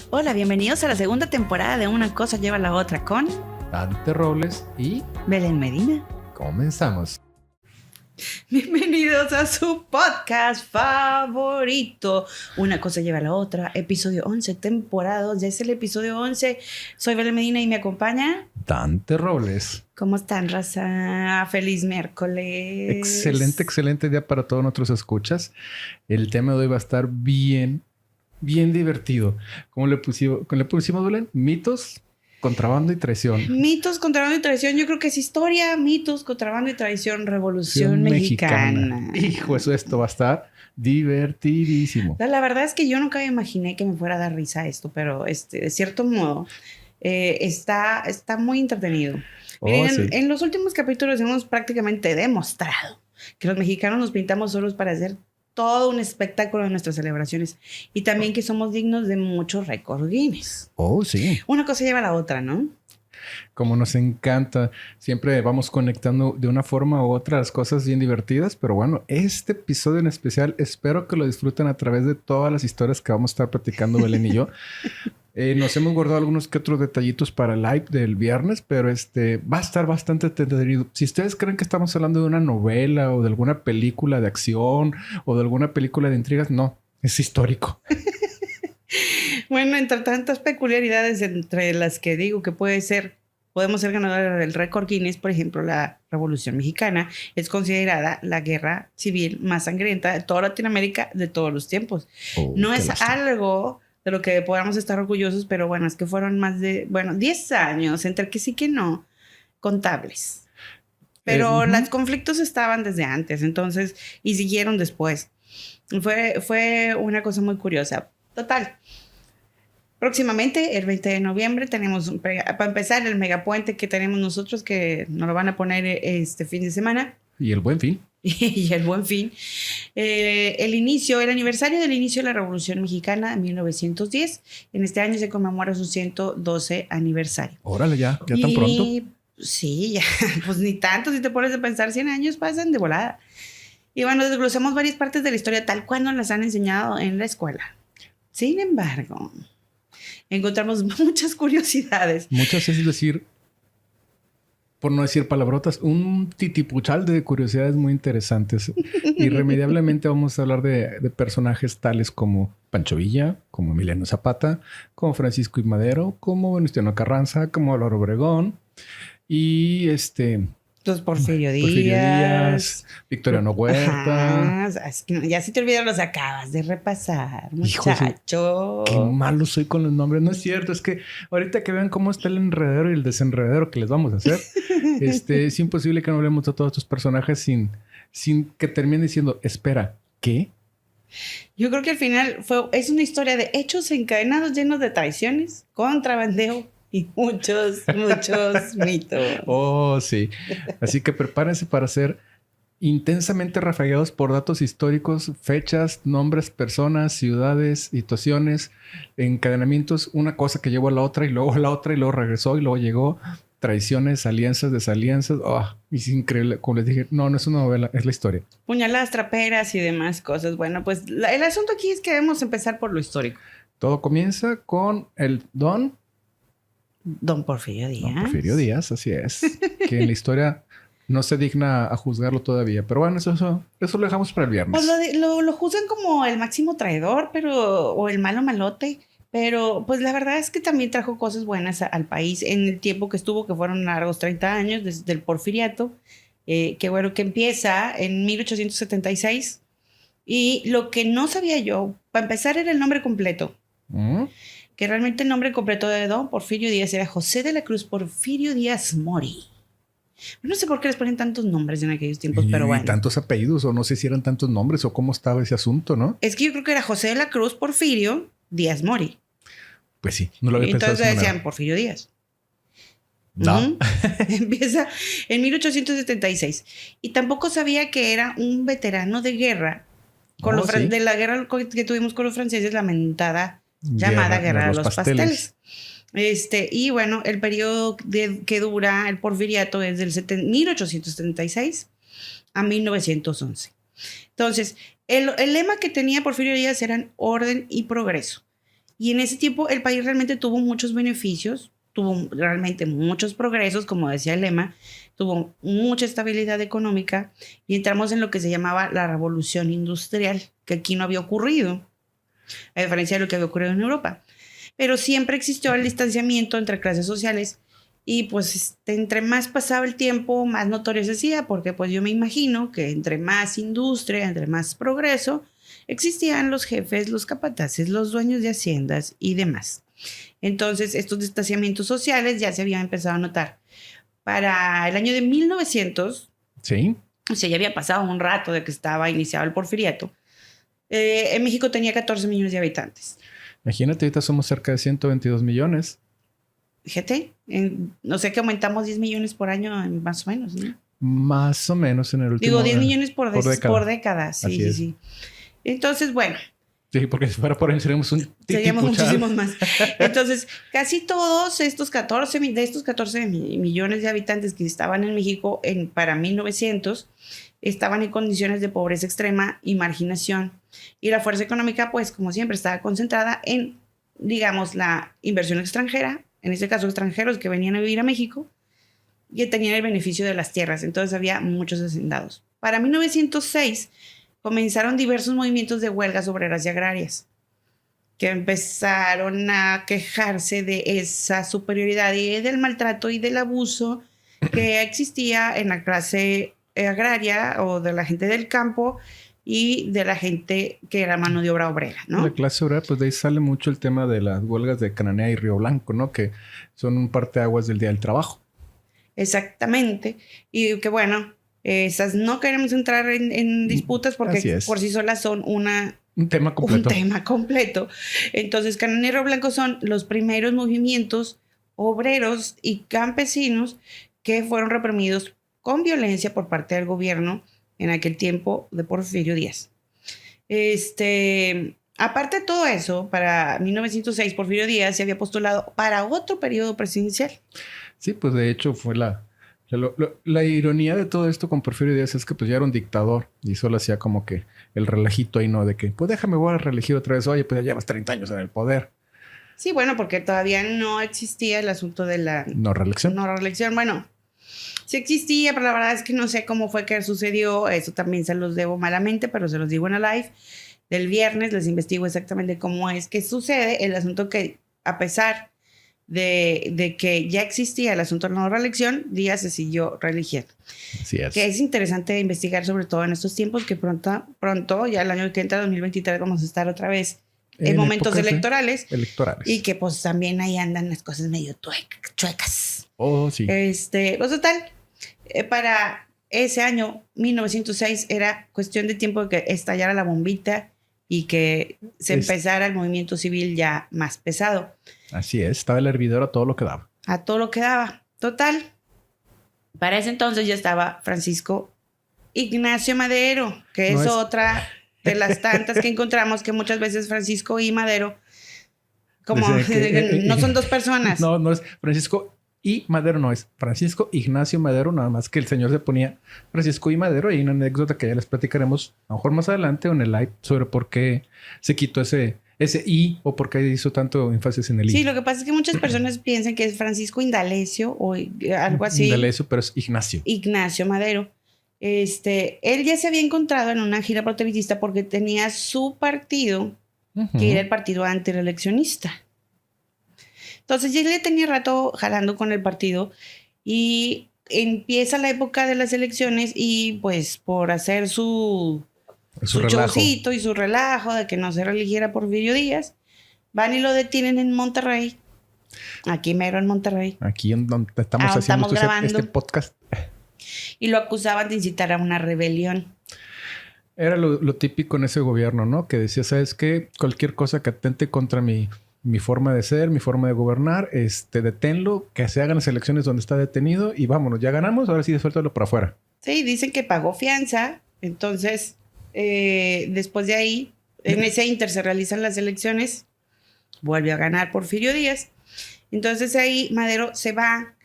Hola, bienvenidos a la segunda temporada de Una cosa lleva a la otra con Dante Robles y Belén Medina. comenzamos. Bienvenidos a su podcast favorito. Una cosa lleva a la otra, episodio 11, temporada 2. Ya es el episodio 11. Soy Belén Medina y me acompaña Dante Robles. ¿Cómo están, raza? Feliz miércoles. Excelente día para todos nuestros escuchas. El tema de hoy va a estar bien divertido. ¿Cómo le pusimos, Belén? Mitos, contrabando y traición. Mitos, contrabando y traición. Yo creo que es historia, mitos, contrabando y traición, revolución mexicana. Hijo, esto va a estar divertidísimo. La verdad es que yo nunca me imaginé que me fuera a dar risa esto, pero de cierto modo está muy entretenido. Miren, Sí. en los últimos capítulos hemos prácticamente demostrado que los mexicanos nos pintamos solos para hacer todo un espectáculo en nuestras celebraciones y también que somos dignos de muchos récords Guinness. Sí. Una cosa lleva a la otra, ¿no? Como nos encanta, siempre vamos conectando de una forma u otra las cosas bien divertidas, pero bueno, este episodio en especial espero que lo disfruten a través de todas las historias que vamos a estar platicando Belén y yo. Nos hemos guardado algunos que otros detallitos para el live del viernes, pero va a estar bastante entretenido. Si ustedes creen que estamos hablando de una novela o de alguna película de acción o de alguna película de intrigas, no, es histórico. Bueno, entre tantas peculiaridades entre las que digo que podemos ser ganadores del récord Guinness, por ejemplo, la Revolución Mexicana es considerada la guerra civil más sangrienta de toda Latinoamérica de todos los tiempos. No es algo de lo que podamos estar orgullosos, pero bueno, es que fueron más de, 10 años, entre que sí que no, contables. Pero los conflictos estaban desde antes, entonces, y siguieron después. Fue una cosa muy curiosa. Total. Próximamente, el 20 de noviembre, tenemos, para empezar, el megapuente que tenemos nosotros, que nos lo van a poner este fin de semana. Y el Buen Fin. Y el Buen Fin. El aniversario del inicio de la Revolución Mexicana en 1910. En este año se conmemora su 112 aniversario. Órale, ya tan pronto. Sí, ya, pues ni tanto. Si te pones a pensar, 100 años pasan de volada. Y bueno, desglosamos varias partes de la historia tal cual nos las han enseñado en la escuela. Sin embargo, encontramos muchas curiosidades. Muchas, es decir, por no decir palabrotas, un titipuchal de curiosidades muy interesantes. Irremediablemente vamos a hablar de personajes tales como Pancho Villa, como Emiliano Zapata, como Francisco I. Madero, como Venustiano Carranza, como Álvaro Obregón y Los Porfirio Díaz, Victoriano Huerta. Ajá, es que ya si te olvidaron, los acabas de repasar, muchacho. Qué malo soy con los nombres. No es cierto, es que ahorita que vean cómo está el enredadero y el desenredadero que les vamos a hacer, es imposible que no hablemos de todos estos personajes sin que termine diciendo, espera, ¿qué? Yo creo que al final es una historia de hechos encadenados llenos de traiciones, contrabandeo y muchos mitos. Sí. Así que prepárense para ser intensamente rafagueados por datos históricos, fechas, nombres, personas, ciudades, situaciones, encadenamientos, una cosa que llevó a la otra y luego regresó y luego llegó, traiciones, alianzas, desalianzas. Es increíble. Como les dije, no es una novela, es la historia. Puñaladas traperas y demás cosas. Bueno, pues el asunto aquí es que debemos empezar por lo histórico. Todo comienza con el Don Porfirio Díaz, así es. Que en la historia no se digna a juzgarlo todavía. Pero bueno, eso lo dejamos para el viernes. Pues lo juzgan como el máximo traidor, o el malo malote. Pero pues la verdad es que también trajo cosas buenas al país en el tiempo que estuvo, que fueron largos 30 años desde el porfiriato. Que empieza en 1876. Y lo que no sabía yo, para empezar, era el nombre completo. Que realmente el nombre completo de Don Porfirio Díaz era José de la Cruz Porfirio Díaz Mori. No sé por qué les ponen tantos nombres en aquellos tiempos, pero bueno. Y tantos apellidos, o no sé si eran tantos nombres o cómo estaba ese asunto, ¿no? Es que yo creo que era José de la Cruz Porfirio Díaz Mori. Pues sí, no lo había pensado. Entonces decían Porfirio Díaz. No. Empieza en 1876. Y tampoco sabía que era un veterano de guerra de la guerra que tuvimos con los franceses, lamentada llamada Guerra de los Pasteles. Y bueno, el periodo que dura el porfiriato es del 1876 a 1911. Entonces, el lema que tenía Porfirio Díaz eran orden y progreso. Y en ese tiempo el país realmente tuvo muchos beneficios, tuvo realmente muchos progresos, como decía el lema, tuvo mucha estabilidad económica y entramos en lo que se llamaba la revolución industrial, que aquí no había ocurrido, a diferencia de lo que había ocurrido en Europa. Pero siempre existió el distanciamiento entre clases sociales y pues entre más pasaba el tiempo, más notorio se hacía, porque pues yo me imagino que entre más industria, entre más progreso, existían los jefes, los capataces, los dueños de haciendas y demás. Entonces, estos distanciamientos sociales ya se habían empezado a notar. Para el año de 1900, Sí. o sea, ya había pasado un rato de que estaba iniciado el porfiriato, en México tenía 14 millones de habitantes. Imagínate, ahorita somos cerca de 122 millones. Fíjate, no sé que aumentamos 10 millones por año, más o menos, ¿no? Más o menos en el último... Digo, 10 millones por década. sí, Así sí, es. sí. Entonces, bueno, Sí, porque si fuera por ahí seríamos un seríamos titipuchal. muchísimos más. Entonces, casi todos estos 14 millones de habitantes que estaban en México para 1900 estaban en condiciones de pobreza extrema y marginación. Y la fuerza económica, pues, como siempre, estaba concentrada en, digamos, la inversión extranjera, en este caso extranjeros que venían a vivir a México y tenían el beneficio de las tierras. Entonces había muchos hacendados. Para 1906 comenzaron diversos movimientos de huelgas obreras y agrarias que empezaron a quejarse de esa superioridad y del maltrato y del abuso que existía en la clase agraria o de la gente del campo y de la gente que era mano de obra obrera, ¿no? La clase obrera, pues de ahí sale mucho el tema de las huelgas de Cananea y Río Blanco, ¿no? Que son un parteaguas del Día del Trabajo. Exactamente. Y que bueno, esas no queremos entrar en disputas porque por sí solas son un tema completo. Un tema completo. Entonces, Cananea y Río Blanco son los primeros movimientos obreros y campesinos que fueron reprimidos con violencia por parte del gobierno en aquel tiempo de Porfirio Díaz. Aparte de todo eso, para 1906 Porfirio Díaz se había postulado para otro periodo presidencial. Sí, pues de hecho fue la ironía de todo esto con Porfirio Díaz es que pues ya era un dictador y solo hacía como que el relajito ahí, ¿no? De que, pues déjame, voy a reelegir otra vez. Oye, pues ya llevas 30 años en el poder. Sí, bueno, porque todavía no existía el asunto de la... No reelección. No reelección, bueno... Sí existía, pero la verdad es que no sé cómo fue que sucedió. Eso también se los debo malamente, pero se los digo en la live del viernes. Les investigo exactamente cómo es que sucede. El asunto que, a pesar de que ya existía el asunto de la no reelección, Díaz se siguió reeligiendo. Así es. Que es interesante investigar, sobre todo en estos tiempos, que pronto, ya el año que entra, 2023, vamos a estar otra vez en momentos electorales. Y que pues también ahí andan las cosas medio chuecas. Oh, sí. Pues total, para ese año, 1906, era cuestión de tiempo de que estallara la bombita y que se empezara el movimiento civil ya más pesado. Así es, estaba el hervidor a todo lo que daba. A todo lo que daba. Total, para ese entonces ya estaba Francisco Ignacio Madero, que es otra de las tantas que encontramos, que muchas veces Francisco y Madero, como no son dos personas. No es Francisco y Madero, no es Francisco Ignacio Madero, nada más que el señor se ponía Francisco y Madero. Y hay una anécdota que ya les platicaremos a lo mejor más adelante o en el live sobre por qué se quitó ese I o por qué hizo tanto énfasis en el I. Sí, lo que pasa es que muchas personas piensan que es Francisco Indalecio o algo así. Indalecio, pero es Ignacio. Ignacio Madero. Él ya se había encontrado en una gira proselitista porque tenía su partido, que era el partido antireeleccionista. Entonces ya le tenía rato jalando con el partido y empieza la época de las elecciones y pues por hacer su showcito y su relajo de que no se reeligiera Porfirio Díaz, van y lo detienen en Monterrey, aquí mero en Monterrey. Aquí en donde estamos haciendo este podcast. Y lo acusaban de incitar a una rebelión. Era lo típico en ese gobierno, ¿no? Que decía, ¿sabes qué? Cualquier cosa que atente contra mi forma de ser, mi forma de gobernar, deténlo, que se hagan las elecciones donde está detenido y vámonos, ya ganamos, ahora sí suéltalo para afuera. Sí, dicen que pagó fianza, entonces después de ahí, en ese inter se realizan las elecciones, vuelve a ganar Porfirio Díaz, entonces ahí Madero se va,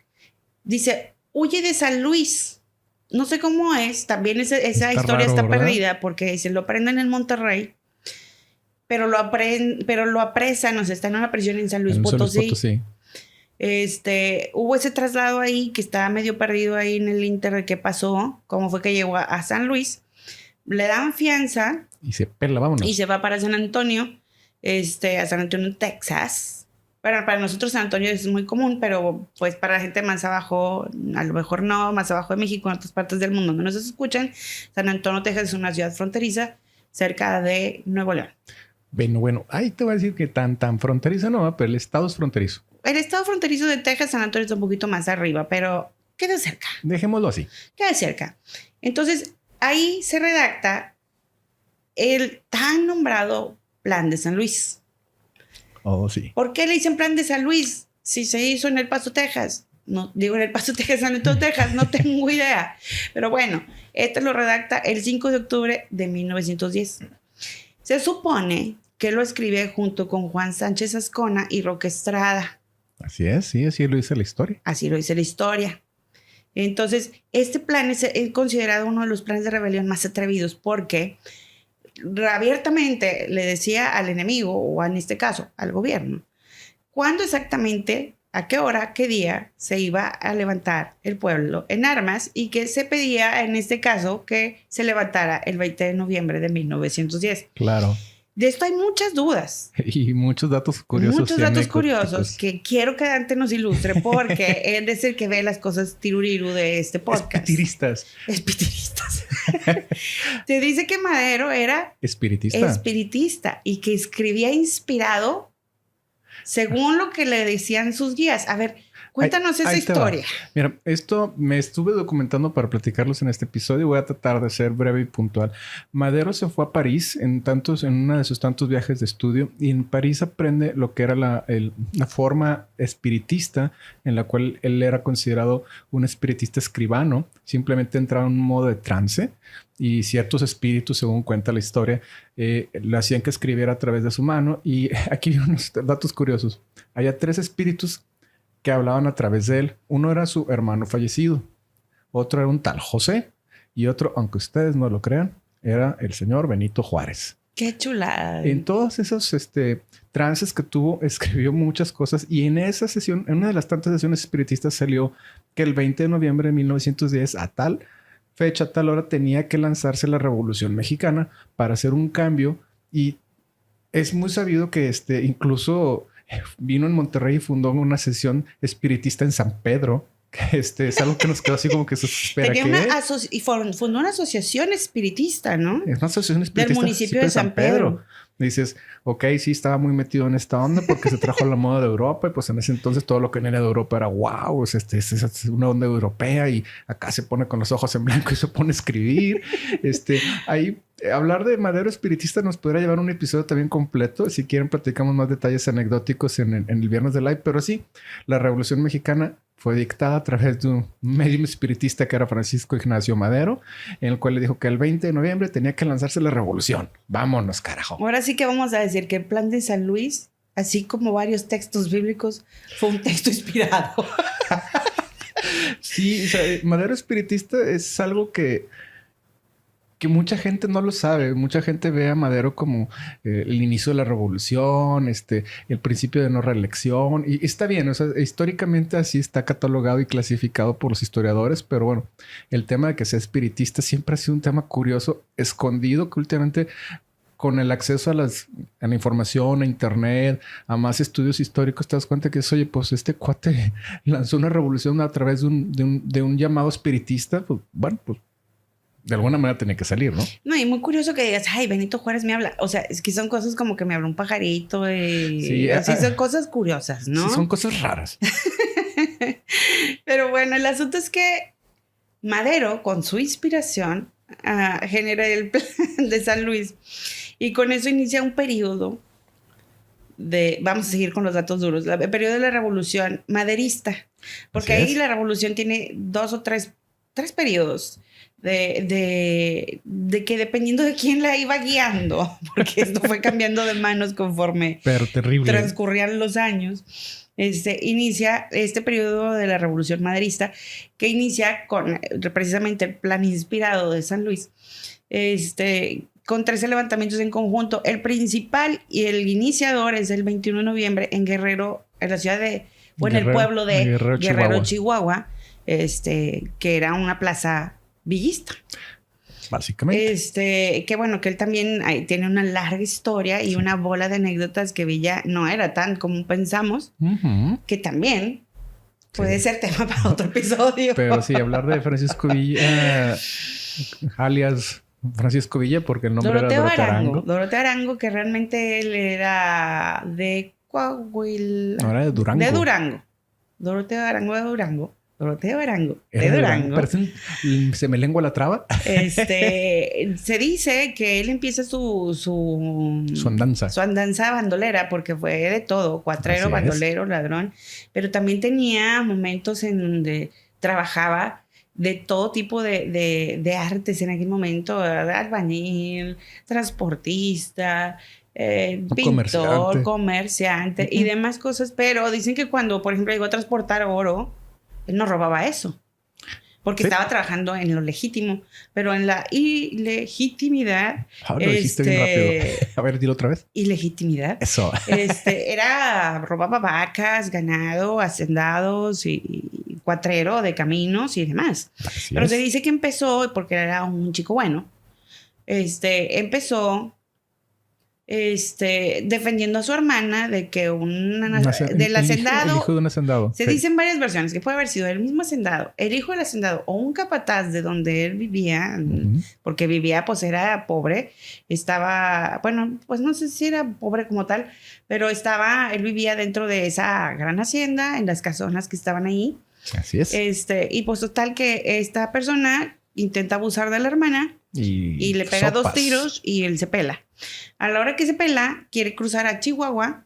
dice, huye de San Luis, no sé cómo es, también esa historia está perdida porque se lo prenden en Monterrey. pero lo apresan, o sea, está en una prisión en San Luis Potosí. Hubo ese traslado ahí que estaba medio perdido ahí en el inter de qué pasó, cómo fue que llegó a San Luis. Le dan fianza. Y se pela, vámonos. Y se va para San Antonio, a San Antonio, Texas. Bueno, para nosotros San Antonio es muy común, pero pues para la gente más abajo, a lo mejor no, más abajo de México, en otras partes del mundo donde nos escuchan, San Antonio, Texas es una ciudad fronteriza cerca de Nuevo León. Bueno, ahí te voy a decir que tan fronteriza no, pero el estado es fronterizo. El estado fronterizo de Texas, San Antonio está un poquito más arriba, pero queda cerca. Dejémoslo así. Queda cerca. Entonces, ahí se redacta el tan nombrado Plan de San Luis. Oh, sí. ¿Por qué le dicen Plan de San Luis si se hizo en El Paso, Texas? No, digo en El Paso, Texas, San Antonio, Texas, no tengo idea. Pero bueno, este lo redacta el 5 de octubre de 1910. Se supone que lo escribe junto con Juan Sánchez Ascona y Roque Estrada. Así es, sí, así lo dice la historia. Así lo dice la historia. Entonces, este plan es considerado uno de los planes de rebelión más atrevidos porque abiertamente le decía al enemigo, o en este caso al gobierno, cuándo exactamente, a qué hora, qué día se iba a levantar el pueblo en armas y que se pedía en este caso que se levantara el 20 de noviembre de 1910. Claro. De esto hay muchas dudas. Y muchos datos curiosos. Muchos datos curiosos que quiero que Dante nos ilustre porque él es el que ve las cosas tiruriru de este podcast. Espiritistas. Te dice que Madero era espiritista y que escribía inspirado según lo que le decían sus guías. A ver, cuéntanos esa historia. Mira, esto me estuve documentando para platicarlos en este episodio. Voy a tratar de ser breve y puntual. Madero se fue a París en uno de sus tantos viajes de estudio y en París aprende lo que era la forma espiritista en la cual él era considerado un espiritista escribano. Simplemente entraba en un modo de trance y ciertos espíritus, según cuenta la historia, le hacían que escribiera a través de su mano. Y aquí vienen unos datos curiosos. Había 3 espíritus que hablaban a través de él. Uno era su hermano fallecido, otro era un tal José y otro, aunque ustedes no lo crean, era el señor Benito Juárez. ¡Qué chulada! En todos esos trances que tuvo, escribió muchas cosas y en esa sesión, en una de las tantas sesiones espiritistas salió que el 20 de noviembre de 1910 a tal fecha, a tal hora, tenía que lanzarse la Revolución Mexicana para hacer un cambio y es muy sabido que incluso vino en Monterrey y fundó una sesión espiritista en San Pedro. Es algo que nos quedó así como que se espera. Y fundó una asociación espiritista, ¿no? Es una asociación espiritista del municipio de San Pedro. Dices, ok, sí, estaba muy metido en esta onda porque se trajo la moda de Europa y pues en ese entonces todo lo que venía de Europa era wow, es una onda europea y acá se pone con los ojos en blanco y se pone a escribir. Ahí hablar de Madero espiritista nos podría llevar un episodio también completo. Si quieren platicamos más detalles anecdóticos en el Viernes de Live, pero sí, la Revolución Mexicana fue dictada a través de un medium espiritista que era Francisco Ignacio Madero, en el cual le dijo que el 20 de noviembre tenía que lanzarse la revolución. Vámonos, carajo. Ahora sí que vamos a decir que el Plan de San Luis, así como varios textos bíblicos, fue un texto inspirado. Sí, o sea, Madero espiritista es algo que mucha gente no lo sabe. Mucha gente ve a Madero como el inicio de la revolución, el principio de no reelección. Y está bien, o sea, históricamente así está catalogado y clasificado por los historiadores. Pero bueno, el tema de que sea espiritista siempre ha sido un tema curioso, escondido, que últimamente con el acceso a la información, a internet, a más estudios históricos, te das cuenta que es, oye, pues este cuate lanzó una revolución a través de un llamado espiritista. Pues bueno, pues de alguna manera tenía que salir, ¿no? No, y muy curioso que digas, ay, Benito Juárez me habla. O sea, es que son cosas como que me habla un pajarito. Sí, así son cosas curiosas, ¿no? Sí, son cosas raras. Pero bueno, el asunto es que Madero, con su inspiración, genera el Plan de San Luis. Y con eso inicia un periodo vamos a seguir con los datos duros, el periodo de la revolución maderista. Porque ahí la revolución tiene 2 o 3 periodos. De que dependiendo de quién la iba guiando, porque esto fue cambiando de manos conforme transcurrían los años, inicia este periodo de la Revolución Maderista que inicia con precisamente el plan inspirado de San Luis, con 13 levantamientos en conjunto. El principal y el iniciador es el 21 de noviembre en Guerrero, en la ciudad de, o en el pueblo de Guerrero, Chihuahua, que era una plaza villista. Básicamente. Que bueno, que él también tiene una larga historia y una bola de anécdotas que Villa no era tan como pensamos, que también puede ser tema para otro episodio. Pero sí, hablar de Francisco Villa, alias Francisco Villa, porque el nombre era Doroteo Arango. Doroteo Arango, que realmente él era de Coahuila. No, era de Durango. De Durango. Doroteo Arango de Durango. Doroteo Arango de Durango. Se me lengua la traba. Se dice que él empieza su andanza. Su andanza bandolera, porque fue de todo, cuatrero, bandolero, ladrón. Pero también tenía momentos en donde trabajaba de todo tipo de artes en aquel momento, ¿verdad? Albañil, transportista, pintor, comerciante y demás cosas. Pero dicen que cuando, por ejemplo, llegó a transportar oro, él no robaba eso, porque estaba trabajando en lo legítimo, pero en la ilegitimidad. Lo dijiste bien rápido. A ver, dilo otra vez. Ilegitimidad. Eso. Robaba vacas, ganado, hacendados y cuatrero de caminos y demás. Pero se dice que empezó, porque era un chico bueno, empezó defendiendo a su hermana de que del hacendado. El hijo de un hacendado. Se dicen varias versiones, que puede haber sido el mismo hacendado, el hijo del hacendado o un capataz de donde él vivía, porque vivía, pues era pobre, estaba, bueno, pues no sé si era pobre como tal, pero él vivía dentro de esa gran hacienda, en las casonas que estaban ahí. Así es. Y pues total que esta persona intenta abusar de la hermana y le pega 2 tiros y él se pela. A la hora que se pela, quiere cruzar a Chihuahua,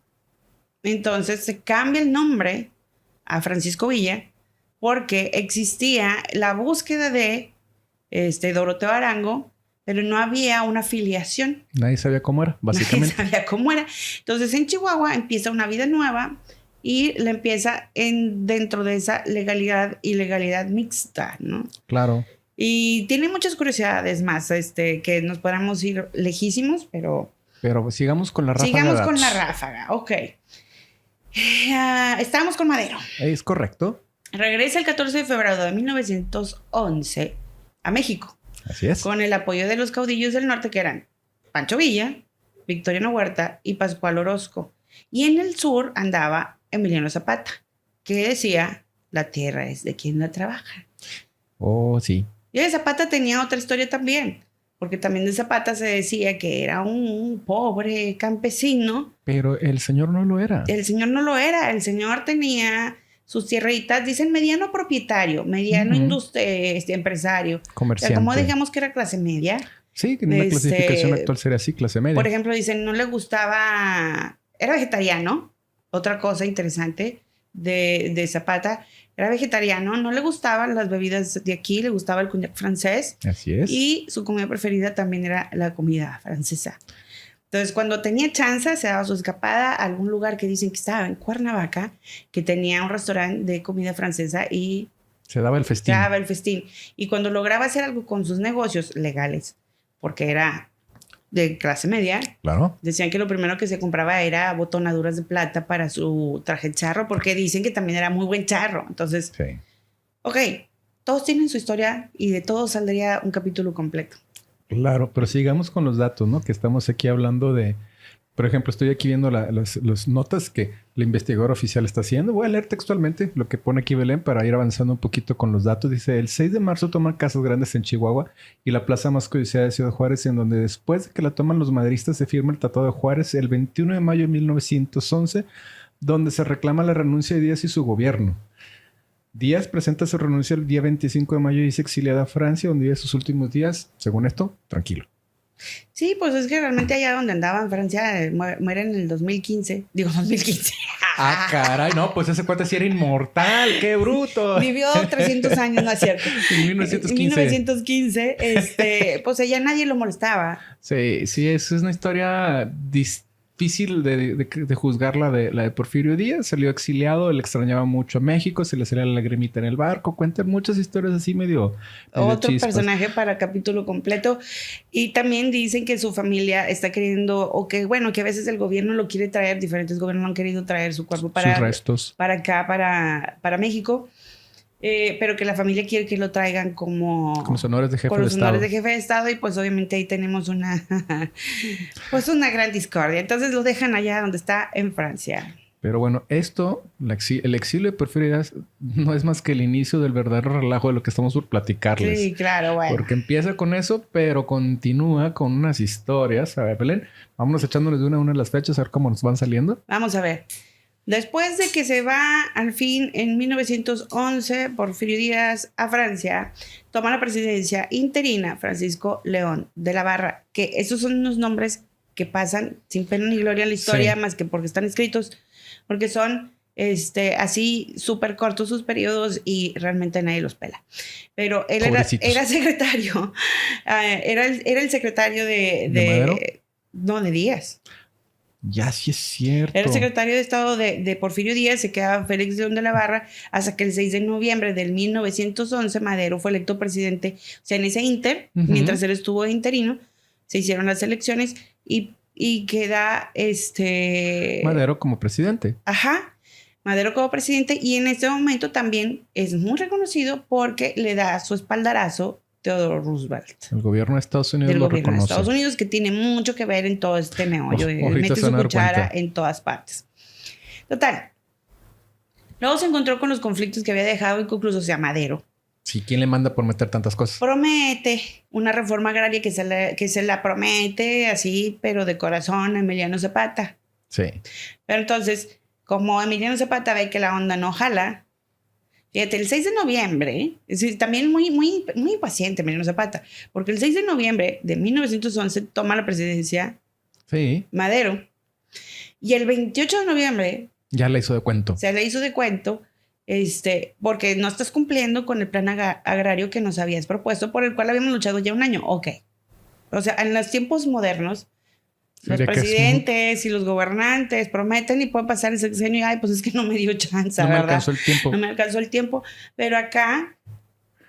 entonces se cambia el nombre a Francisco Villa porque existía la búsqueda de Doroteo Arango, pero no había una filiación. Nadie sabía cómo era, básicamente. Nadie sabía cómo era. Entonces en Chihuahua empieza una vida nueva y la empieza dentro de esa ilegalidad mixta, ¿no? Claro. Y tiene muchas curiosidades más, que nos podamos ir lejísimos, pero sigamos con la ráfaga. Sigamos con la ráfaga, ok. Estábamos con Madero. Es correcto. Regresa el 14 de febrero de 1911 a México. Así es. Con el apoyo de los caudillos del norte que eran Pancho Villa, Victoriano Huerta y Pascual Orozco. Y en el sur andaba Emiliano Zapata, que decía, la tierra es de quien la trabaja. Oh, sí. Y de Zapata tenía otra historia también, porque también de Zapata se decía que era un pobre campesino. Pero el señor no lo era. El señor no lo era. El señor tenía sus tierritas, dicen mediano propietario, mediano empresario. Comerciante. O sea, como digamos que era clase media. Sí, que en una clasificación actual sería así, clase media. Por ejemplo, dicen, no le gustaba, era vegetariano. Otra cosa interesante de Zapata, era vegetariano, no le gustaban las bebidas de aquí, le gustaba el cognac francés. Así es. Y su comida preferida también era la comida francesa. Entonces, cuando tenía chance, se daba su escapada a algún lugar que dicen que estaba en Cuernavaca, que tenía un restaurante de comida francesa y se daba el festín. Y cuando lograba hacer algo con sus negocios legales, porque era de clase media, claro, decían que lo primero que se compraba era botonaduras de plata para su traje charro, porque dicen que también era muy buen charro. Entonces, sí. Ok, todos tienen su historia y de todos saldría un capítulo completo. Claro, pero sigamos con los datos, ¿no? Que estamos aquí hablando de... Por ejemplo, estoy aquí viendo las notas que el investigador oficial está haciendo. Voy a leer textualmente lo que pone aquí Belén para ir avanzando un poquito con los datos. Dice, el 6 de marzo toman Casas Grandes en Chihuahua y la plaza más codiciada de Ciudad Juárez, en donde después de que la toman los madristas se firma el Tratado de Juárez el 21 de mayo de 1911, donde se reclama la renuncia de Díaz y su gobierno. Díaz presenta su renuncia el día 25 de mayo y es exiliada a Francia, donde vive sus últimos días, según esto, tranquilo. Sí, pues es que realmente allá donde andaba en Francia muere en el 2015. Digo, 2015. Ah, caray, no, pues ese cuate sí era inmortal, qué bruto. Vivió 300 años, ¿no es cierto? En 1915. En 1915, pues ella nadie lo molestaba. Sí, es una historia difícil de juzgar la de Porfirio Díaz. Salió exiliado, él extrañaba mucho a México, se le salía la lagrimita en el barco. Cuentan muchas historias así medio Otro chispas. personaje para capítulo completo. Y también dicen que su familia está queriendo, o que bueno, que a veces el gobierno lo quiere traer, diferentes gobiernos han querido traer su cuerpo Sus restos. para acá, para México. Pero que la familia quiere que lo traigan como con los honores de jefe con los de honores Estado. de jefe de Estado, y pues obviamente ahí tenemos una pues una gran discordia. Entonces lo dejan allá donde está, en Francia. Pero bueno, esto, el exilio de Porfirio Díaz no es más que el inicio del verdadero relajo de lo que estamos por platicarles. Sí, claro, bueno. Porque empieza con eso, pero continúa con unas historias. A ver, Belén, vámonos echándoles de una a una las fechas, a ver cómo nos van saliendo. Vamos a ver. Después de que se va al fin en 1911 Porfirio Díaz a Francia, toma la presidencia interina Francisco León de la Barra, que esos son unos nombres que pasan sin pena ni gloria en la historia, Sí. más que porque están escritos, porque son así súper cortos sus periodos y realmente nadie los pela. Pero él Pobrecitos. era secretario, era el secretario ¿De Madero? No, de Díaz. Ya sí es cierto. Era el secretario de Estado de Porfirio Díaz, se quedaba Félix León de la Barra, hasta que el 6 de noviembre del 1911 Madero fue electo presidente. O sea, en ese inter, mientras él estuvo de interino, se hicieron las elecciones y queda Madero como presidente. Ajá, Madero como presidente, y en este momento también es muy reconocido porque le da su espaldarazo Theodore Roosevelt. El gobierno de Estados Unidos Del lo gobierno de reconoce. Estados Unidos, que tiene mucho que ver en todo este meollo. Ahorita Mete se su van a dar cuchara cuenta. en todas partes. Total. Luego se encontró con los conflictos que había dejado inconclusos a Madero. Sí, ¿quién le manda por meter tantas cosas? Promete una reforma agraria que se la promete así, pero de corazón, a Emiliano Zapata. Sí. Pero entonces, como Emiliano Zapata ve que la onda no jala, fíjate, el 6 de noviembre, es decir, también muy impaciente Emiliano Zapata, porque el 6 de noviembre de 1911 toma la presidencia Sí. Madero, y el 28 de noviembre Ya la hizo de cuento. se le hizo de cuento, porque no estás cumpliendo con el plan agrario que nos habías propuesto, por el cual habíamos luchado ya un año. Ok. O sea, en los tiempos modernos, los Diría que es presidentes y los gobernantes prometen y pueden pasar el sexenio y, ay, pues es que no me dio chance, No me ¿verdad? alcanzó el tiempo. No me alcanzó el tiempo. Pero acá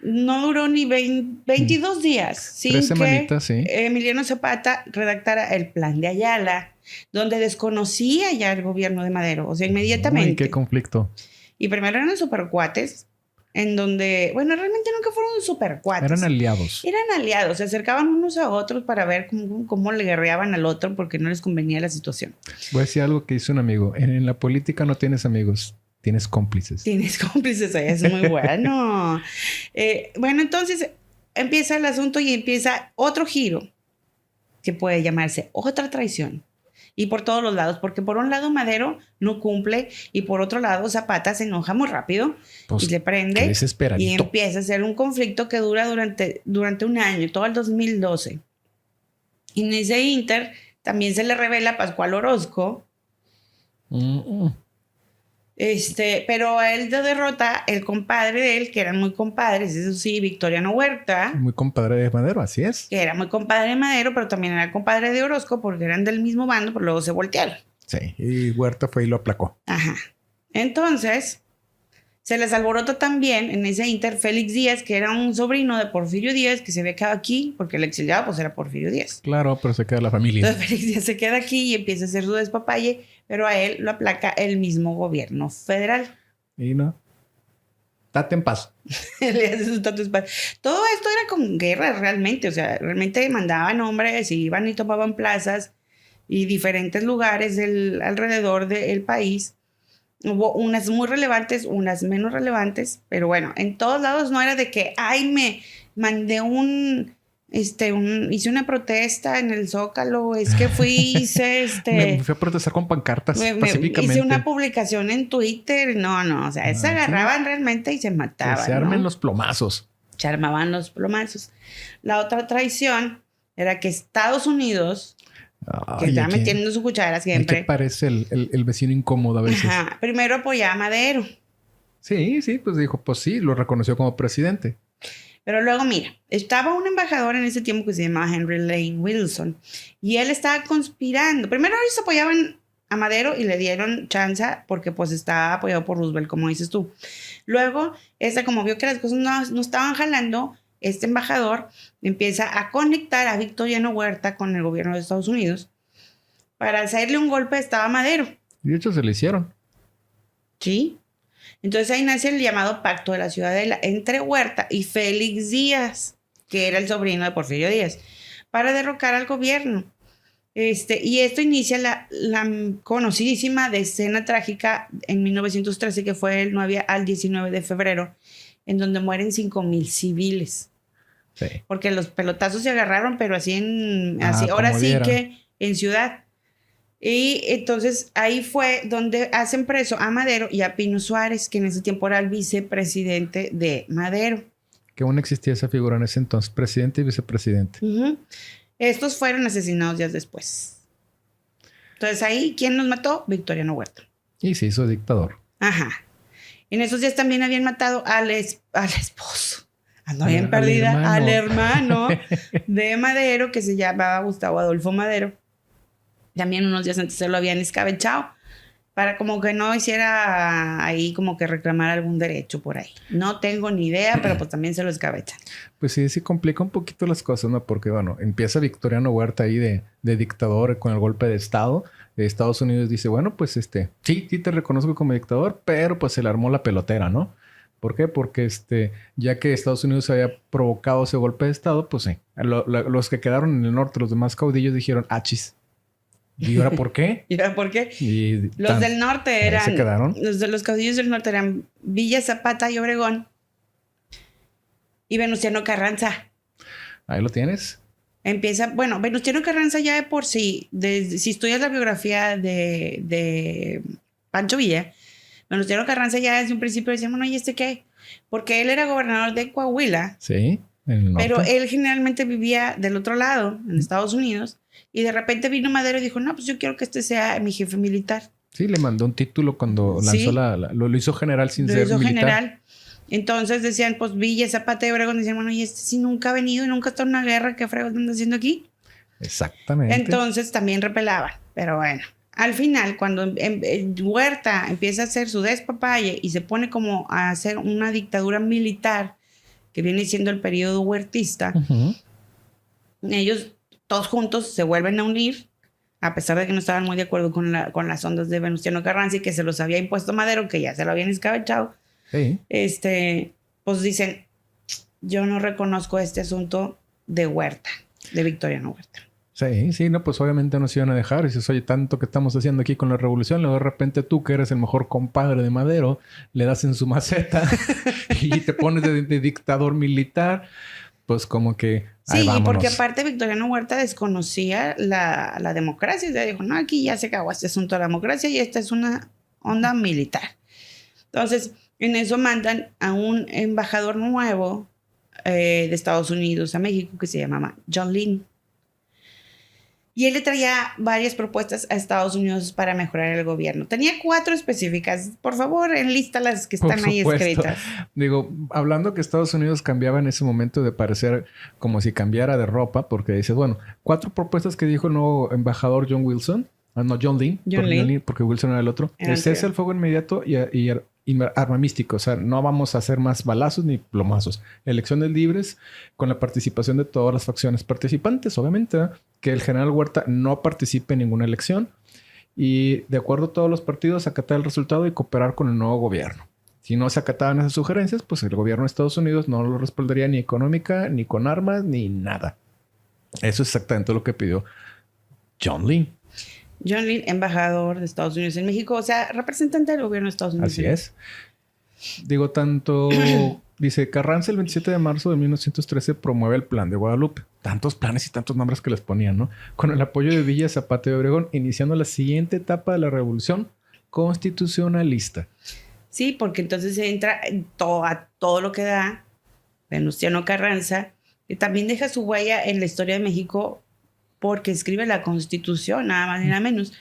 no duró ni 22 días sin 3 semanitas, que sí. Emiliano Zapata redactara el plan de Ayala, donde desconocía ya el gobierno de Madero. O sea, inmediatamente. Uy, qué conflicto. Y primero eran supercuates, en donde, bueno, realmente nunca fueron supercuates. Eran aliados. Eran aliados, se acercaban unos a otros para ver cómo le guerreaban al otro porque no les convenía la situación. Voy a decir algo que hizo un amigo. En la política no tienes amigos, tienes cómplices. Tienes cómplices, es muy bueno. Bueno, entonces empieza el asunto y empieza otro giro que puede llamarse otra traición. Y por todos los lados, porque por un lado Madero no cumple y por otro lado Zapata se enoja muy rápido Pues, y le qué prende desesperadito. y empieza a ser un conflicto que dura durante un año, todo el 2012. Y en ese inter también se le revela a Pascual Orozco, pero a él lo derrota el compadre de él, que eran muy compadres, eso sí, Victoriano Huerta, Muy compadre de Madero, así es. que era muy compadre de Madero, pero también era compadre de Orozco porque eran del mismo bando, pero luego se voltearon. Sí, y Huerta fue y lo aplacó. Ajá. Entonces, se les alborota también en ese inter Félix Díaz, que era un sobrino de Porfirio Díaz, que se había quedado aquí, porque el exiliado pues era Porfirio Díaz. Claro, pero se queda la familia. Entonces Félix Díaz se queda aquí y empieza a hacer su despapalle, pero a él lo aplaca el mismo gobierno federal. Y no. Date en paz. Le hace su status paz. Todo esto era con guerra realmente, o sea, realmente mandaban hombres y iban y tomaban plazas y diferentes lugares alrededor del país. Hubo unas muy relevantes, unas menos relevantes, pero bueno, en todos lados no era de que, ay, me mandé hice una protesta en el Zócalo, es que hice, Me fui a protestar con pancartas pacíficamente. hice una publicación en Twitter, no, o sea, se agarraban realmente y se mataban, Que se armen ¿no? los plomazos. Se armaban los plomazos. La otra traición era que Estados Unidos, que estaba metiendo su cuchara siempre. ¿Qué parece el vecino incómodo a veces? Ajá, primero apoyaba a Madero. Sí, pues dijo, pues sí, lo reconoció como presidente. Pero luego, mira, estaba un embajador en ese tiempo que se llamaba Henry Lane Wilson y él estaba conspirando. Primero ellos apoyaban a Madero y le dieron chance porque pues estaba apoyado por Roosevelt, como dices tú. Luego, como vio que las cosas no estaban jalando, este embajador empieza a conectar a Victoriano Huerta con el gobierno de Estados Unidos para hacerle un golpe de estado a Madero. Y de hecho se le hicieron. Sí. Entonces ahí nace el llamado Pacto de la Ciudadela entre Huerta y Félix Díaz, que era el sobrino de Porfirio Díaz, para derrocar al gobierno. Y esto inicia la conocidísima decena trágica en 1913, que fue el 9 al 19 de febrero, en donde mueren 5,000 civiles. Sí. Porque los pelotazos se agarraron, pero así ahora como sí diera. que en ciudad. Y entonces ahí fue donde hacen preso a Madero y a Pino Suárez, que en ese tiempo era el vicepresidente de Madero. Que aún existía esa figura en ese entonces, presidente y vicepresidente. Uh-huh. Estos fueron asesinados días después. Entonces ahí, ¿quién nos mató? Victoriano Huerta. Y se hizo dictador. Ajá. En esos días también habían matado al esposo. Ando bien perdida. Al hermano de Madero, que se llamaba Gustavo Adolfo Madero. También unos días antes se lo habían escabechado para como que no hiciera ahí como que reclamar algún derecho por ahí. No tengo ni idea, pero pues también se lo escabechan. Pues sí complica un poquito las cosas, ¿no? Porque, bueno, empieza Victoriano Huerta ahí de dictador con el golpe de Estado. Estados Unidos dice, bueno, pues sí te reconozco como dictador, pero pues se le armó la pelotera, ¿no? ¿Por qué? Porque ya que Estados Unidos había provocado ese golpe de Estado, pues sí. Los que quedaron en el norte, los demás caudillos dijeron, achis. ¿Y ahora por qué? ¿Y ahora por qué? Los del norte eran... ¿Se quedaron? Los caudillos del norte eran Villa Zapata y Obregón y Venustiano Carranza. Ahí lo tienes. Venustiano Carranza ya de por sí, si estudias la biografía de Pancho Villa, Venustiano Carranza ya desde un principio decía, bueno, ¿y qué? Porque él era gobernador de Coahuila. Sí, en el norte. Pero él generalmente vivía del otro lado, en Estados Unidos, y de repente vino Madero y dijo, no, pues yo quiero que sea mi jefe militar. Sí, le mandó un título cuando lanzó lo hizo general sin ser militar. Lo hizo general. Entonces decían, pues Villa, Zapata y Obregón decían, bueno, y sí nunca ha venido y nunca está en una guerra, ¿qué fregos anda haciendo aquí? Exactamente. Entonces también repelaban, pero bueno. Al final, cuando Huerta empieza a hacer su despapalle y se pone como a hacer una dictadura militar, que viene siendo el periodo huertista, ellos todos juntos se vuelven a unir, a pesar de que no estaban muy de acuerdo con las ondas de Venustiano Carranza y que se los había impuesto Madero, que ya se lo habían escabechado. Sí. Pues dicen, yo no reconozco este asunto de Huerta, de Victoriano Huerta. Sí, no, pues obviamente no se iban a dejar. Y dices, oye, tanto que estamos haciendo aquí con la revolución, luego de repente tú, que eres el mejor compadre de Madero, le das en su maceta y te pones de dictador militar, pues como que... Sí, y porque aparte Victoriano Huerta desconocía la democracia. O sea, dijo, no, aquí ya se acabó este asunto de la democracia y esta es una onda militar. Entonces, en eso mandan a un embajador nuevo de Estados Unidos a México que se llamaba John Lynn. Y él le traía varias propuestas a Estados Unidos para mejorar el gobierno. Tenía 4 específicas. Por favor, enlista las que están ahí escritas. Digo, hablando que Estados Unidos cambiaba en ese momento de parecer como si cambiara de ropa, porque dices, bueno, 4 propuestas que dijo el nuevo embajador John Wilson. John Lynn. Porque Wilson era el otro. Cese el fuego inmediato y armamístico. O sea, no vamos a hacer más balazos ni plomazos. Elecciones libres con la participación de todas las facciones participantes. Obviamente, que el general Huerta no participe en ninguna elección. Y de acuerdo a todos los partidos, acatar el resultado y cooperar con el nuevo gobierno. Si no se acataban esas sugerencias, pues el gobierno de Estados Unidos no lo respaldaría ni económica, ni con armas, ni nada. Eso es exactamente lo que pidió John Lynn. John Lynn, embajador de Estados Unidos en México, o sea, representante del gobierno de Estados Unidos. Así es. Digo, tanto... Dice, Carranza el 27 de marzo de 1913 promueve el Plan de Guadalupe. Tantos planes y tantos nombres que les ponían, ¿no? Con el apoyo de Villa, Zapata y Obregón, iniciando la siguiente etapa de la revolución constitucionalista. Sí, porque entonces se entra a todo lo que da Venustiano Carranza, que también deja su huella en la historia de México porque escribe la Constitución, nada más ni nada menos.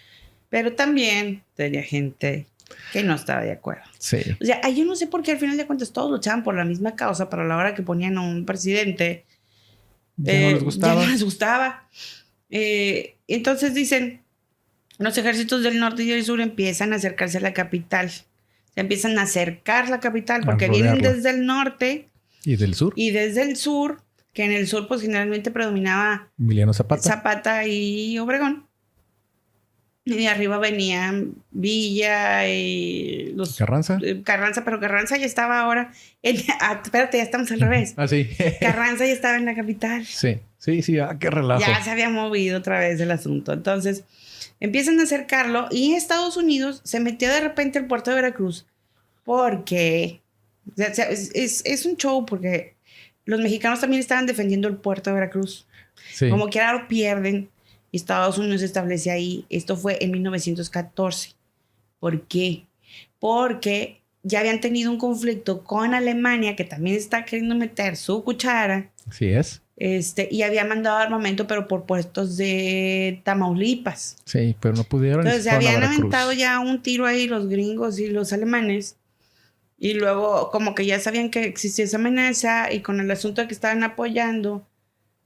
Pero también tenía gente que no estaba de acuerdo. Sí. O sea, yo no sé por qué al final de cuentas todos luchaban por la misma causa, pero a la hora que ponían a un presidente, Ya no les gustaba. Ya no les gustaba. Entonces dicen, los ejércitos del norte y del sur empiezan a acercarse a la capital. Se empiezan a acercar la capital porque vienen desde el norte. ¿Y del sur? Y desde el sur, que en el sur pues generalmente predominaba Emiliano Zapata. Zapata y Obregón. Y de arriba venían Villa y los... ¿Carranza? Carranza, pero Carranza ya estaba ahora... espérate, ya estamos al revés. Ah, sí. Carranza ya estaba en la capital. Sí. Qué relajo. Ya se había movido otra vez el asunto. Entonces, empiezan a acercarlo y Estados Unidos se metió de repente al puerto de Veracruz porque... O sea, es un show porque los mexicanos también estaban defendiendo el puerto de Veracruz. Sí. Como que ahora lo pierden. Estados Unidos se establece ahí. Esto fue en 1914. ¿Por qué? Porque ya habían tenido un conflicto con Alemania, que también está queriendo meter su cuchara. Así es. Y había mandado armamento, pero por puestos de Tamaulipas. Sí, pero no pudieron. Entonces se habían aventado ya un tiro ahí los gringos y los alemanes. Y luego como que ya sabían que existía esa amenaza y con el asunto de que estaban apoyando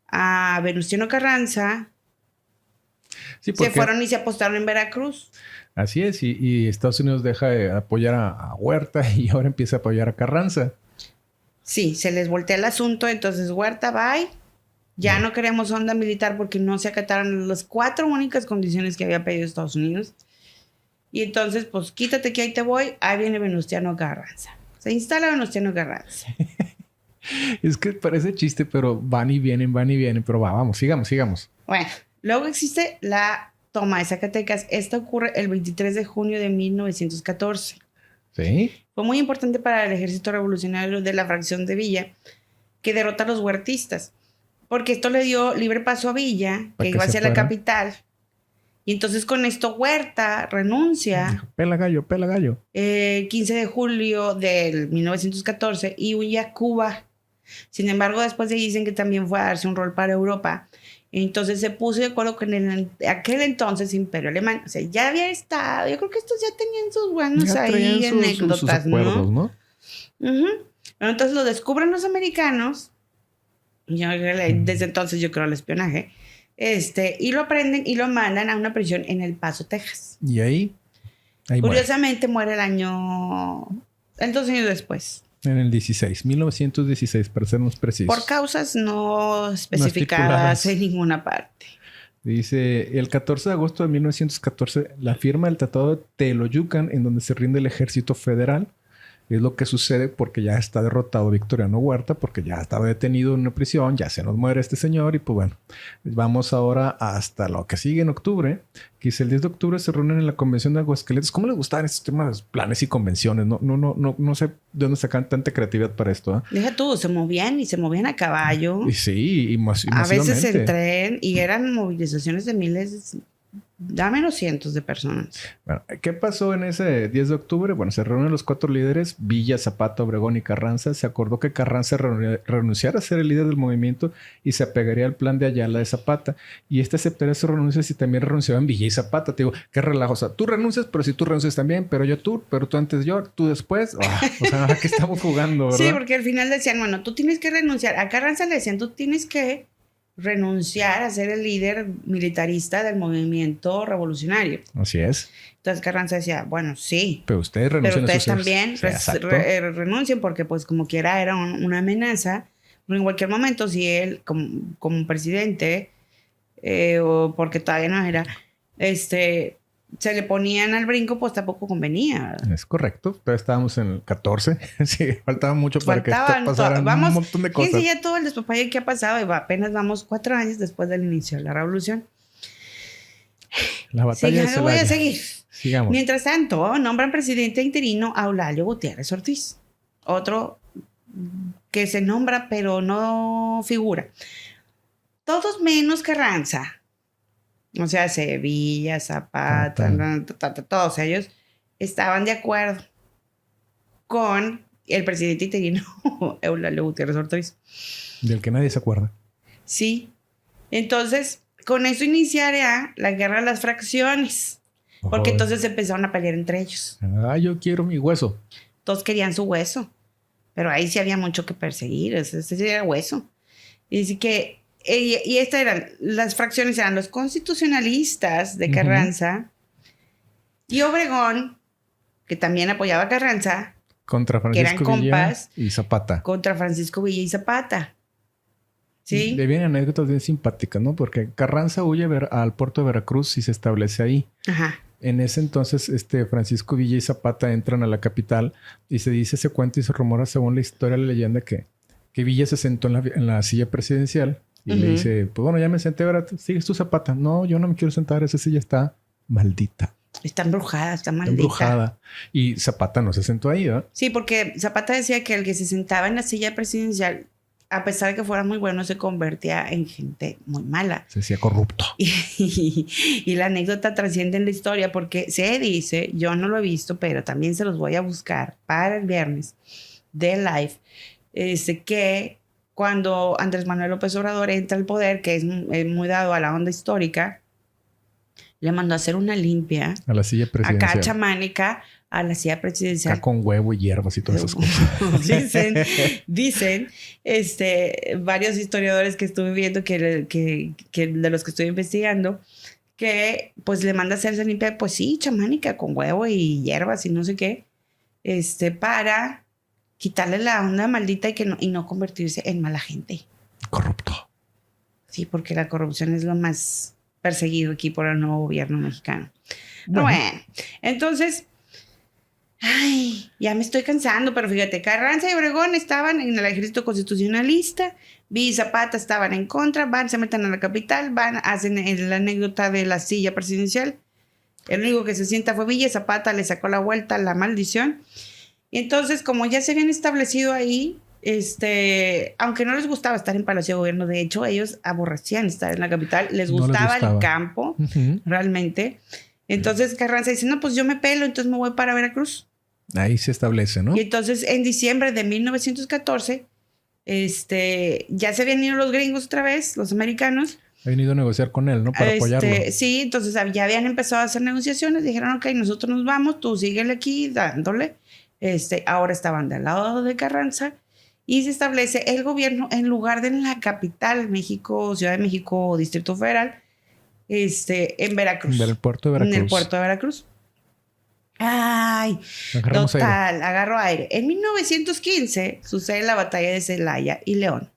a Venustiano Carranza... Sí, se fueron y se apostaron en Veracruz. Así es, y Estados Unidos deja de apoyar a Huerta y ahora empieza a apoyar a Carranza. Sí, se les voltea el asunto, entonces Huerta, bye. Ya no queremos onda militar porque no se acataron las 4 únicas condiciones que había pedido Estados Unidos. Y entonces, pues quítate que ahí te voy, ahí viene Venustiano Carranza. Se instala Venustiano Carranza. Es que parece chiste, pero van y vienen, pero vamos, sigamos. Bueno. Luego existe la toma de Zacatecas. Esto ocurre el 23 de junio de 1914. Sí. Fue muy importante para el ejército revolucionario de la fracción de Villa, que derrota a los huertistas. Porque esto le dio libre paso a Villa, que iba hacia la capital. Y entonces con esto Huerta renuncia. Dijo, pela gallo. 15 de julio del 1914 y huye a Cuba. Sin embargo, después de ahí dicen que también fue a darse un rol para Europa. Entonces se puso de acuerdo con aquel entonces Imperio Alemán. O sea, ya había estado. Yo creo que estos ya tenían sus buenos ahí anécdotas, sus acuerdos, ¿no? Bueno, entonces lo descubren los americanos. Desde entonces yo creo el espionaje. Y lo prenden y lo mandan a una prisión en El Paso, Texas. Y ahí curiosamente muere el 2 años después. En el 1916, para ser más precisos. Por causas no especificadas en ninguna parte. Dice, el 14 de agosto de 1914, la firma del Tratado de Teoloyucan, en donde se rinde el ejército federal. Es lo que sucede porque ya está derrotado Victoriano Huerta, porque ya estaba detenido en una prisión, ya se nos muere este señor y pues bueno, vamos ahora hasta lo que sigue en octubre, que es el 10 de octubre se reúnen en la Convención de Aguascalientes. ¿Cómo les gustaban estos temas, planes y convenciones? No sé de dónde sacan tanta creatividad para esto. Deja tú, se movían a caballo. Y sí, y a veces en tren y eran movilizaciones de miles, da menos cientos de personas. Bueno, ¿qué pasó en ese 10 de octubre? Bueno, se reúnen los 4 líderes, Villa, Zapata, Obregón y Carranza. Se acordó que Carranza renunciara a ser el líder del movimiento y se apegaría al plan de Ayala de Zapata. Y este aceptaría sus renuncias y también renunciaban Villa y Zapata. Te digo, qué relajo. O sea, tú renuncias, pero si tú renuncias también, pero tú antes yo, tú después. O sea, ¿a qué estamos jugando, verdad? Sí, porque al final decían, bueno, tú tienes que renunciar. A Carranza le decían, tú tienes que renunciar a ser el líder militarista del movimiento revolucionario. Así es. Entonces Carranza decía, bueno, sí. Pero ustedes renuncian. Pero ustedes también renuncien porque pues como quiera era una amenaza. Pero en cualquier momento, si él como presidente o porque todavía no era, se le ponían al brinco, pues tampoco convenía. Es correcto. Todavía estábamos en el 14. Sí, faltaba mucho para que pasaran un montón de cosas. Fíjense ya todo el despapalle que ha pasado y apenas vamos 4 años después del inicio de la revolución. La batalla de Celaya. Voy a seguir. Sigamos. Mientras tanto, nombran presidente interino a Eulalio Gutiérrez Ortiz. Otro que se nombra pero no figura. Todos menos Carranza. O sea, Sevilla, Zapata, todos ellos estaban de acuerdo con el presidente interino Eulalio Gutiérrez Ortiz. Del que nadie se acuerda. Sí. Entonces, con eso iniciaría la guerra de las fracciones. Porque entonces empezaron a pelear entre ellos. Ah, yo quiero mi hueso. Todos querían su hueso. Pero ahí sí había mucho que perseguir. Ese sí era hueso. Y así que... Y estas eran... Las fracciones eran los constitucionalistas de Carranza y Obregón, que también apoyaba a Carranza, contra que eran Francisco Villa compas, y Zapata. contra Francisco Villa y Zapata. ¿Sí? Le vienen anécdotas bien simpáticas, ¿no? Porque Carranza huye al puerto de Veracruz y se establece ahí. Ajá. En ese entonces, Francisco Villa y Zapata entran a la capital y se dice, se cuenta y se rumora según la historia, la leyenda, que Villa se sentó en la silla presidencial y le dice, pues bueno, ya me senté, ahora sigues tú, Zapata. No, yo no me quiero sentar, esa silla está maldita. Está embrujada, está maldita. Está embrujada. Y Zapata no se sentó ahí, ¿verdad? Sí, porque Zapata decía que el que se sentaba en la silla presidencial, a pesar de que fuera muy bueno, se convertía en gente muy mala. Se decía corrupto. Y la anécdota trasciende en la historia porque se dice, yo no lo he visto, pero también se los voy a buscar para el viernes de live, que cuando Andrés Manuel López Obrador entra al poder, que es muy dado a la onda histórica, le mandó a hacer una limpia a la silla presidencial. Acá chamánica a la silla presidencial. Acá con huevo y hierbas y todas esas cosas. dicen varios historiadores que estuve viendo, que de los que estoy investigando, que pues le manda a hacer esa limpia, pues sí, chamánica, con huevo y hierbas y no sé qué, para quitarle la onda maldita y no convertirse en mala gente. Corrupto. Sí, porque la corrupción es lo más perseguido aquí por el nuevo gobierno mexicano. Bueno, entonces, ya me estoy cansando, pero fíjate, Carranza y Obregón estaban en el ejército constitucionalista, Villa y Zapata estaban en contra, se meten a la capital, hacen la anécdota de la silla presidencial. El único que se sienta fue Villa, Zapata le sacó la vuelta a la maldición. Y entonces, como ya se habían establecido ahí, aunque no les gustaba estar en Palacio de Gobierno, de hecho, ellos aborrecían estar en la capital, les gustaba el campo, realmente. Entonces Carranza dice, no, pues yo me pelo, entonces me voy para Veracruz. Ahí se establece, ¿no? Y entonces en diciembre de 1914, ya se habían ido los gringos otra vez, los americanos. Habían ido a negociar con él, ¿no? Para apoyarlo. Sí, entonces ya habían empezado a hacer negociaciones, dijeron, ok, nosotros nos vamos, tú síguele aquí dándole. Ahora estaban del lado de Carranza. Y se establece el gobierno en lugar de en la capital, México, Ciudad de México, Distrito Federal, en Veracruz. En el puerto de Veracruz. En el puerto de Veracruz. Ay, agarramos total, aire. agarro aire. En 1915 sucede la batalla de Celaya y León,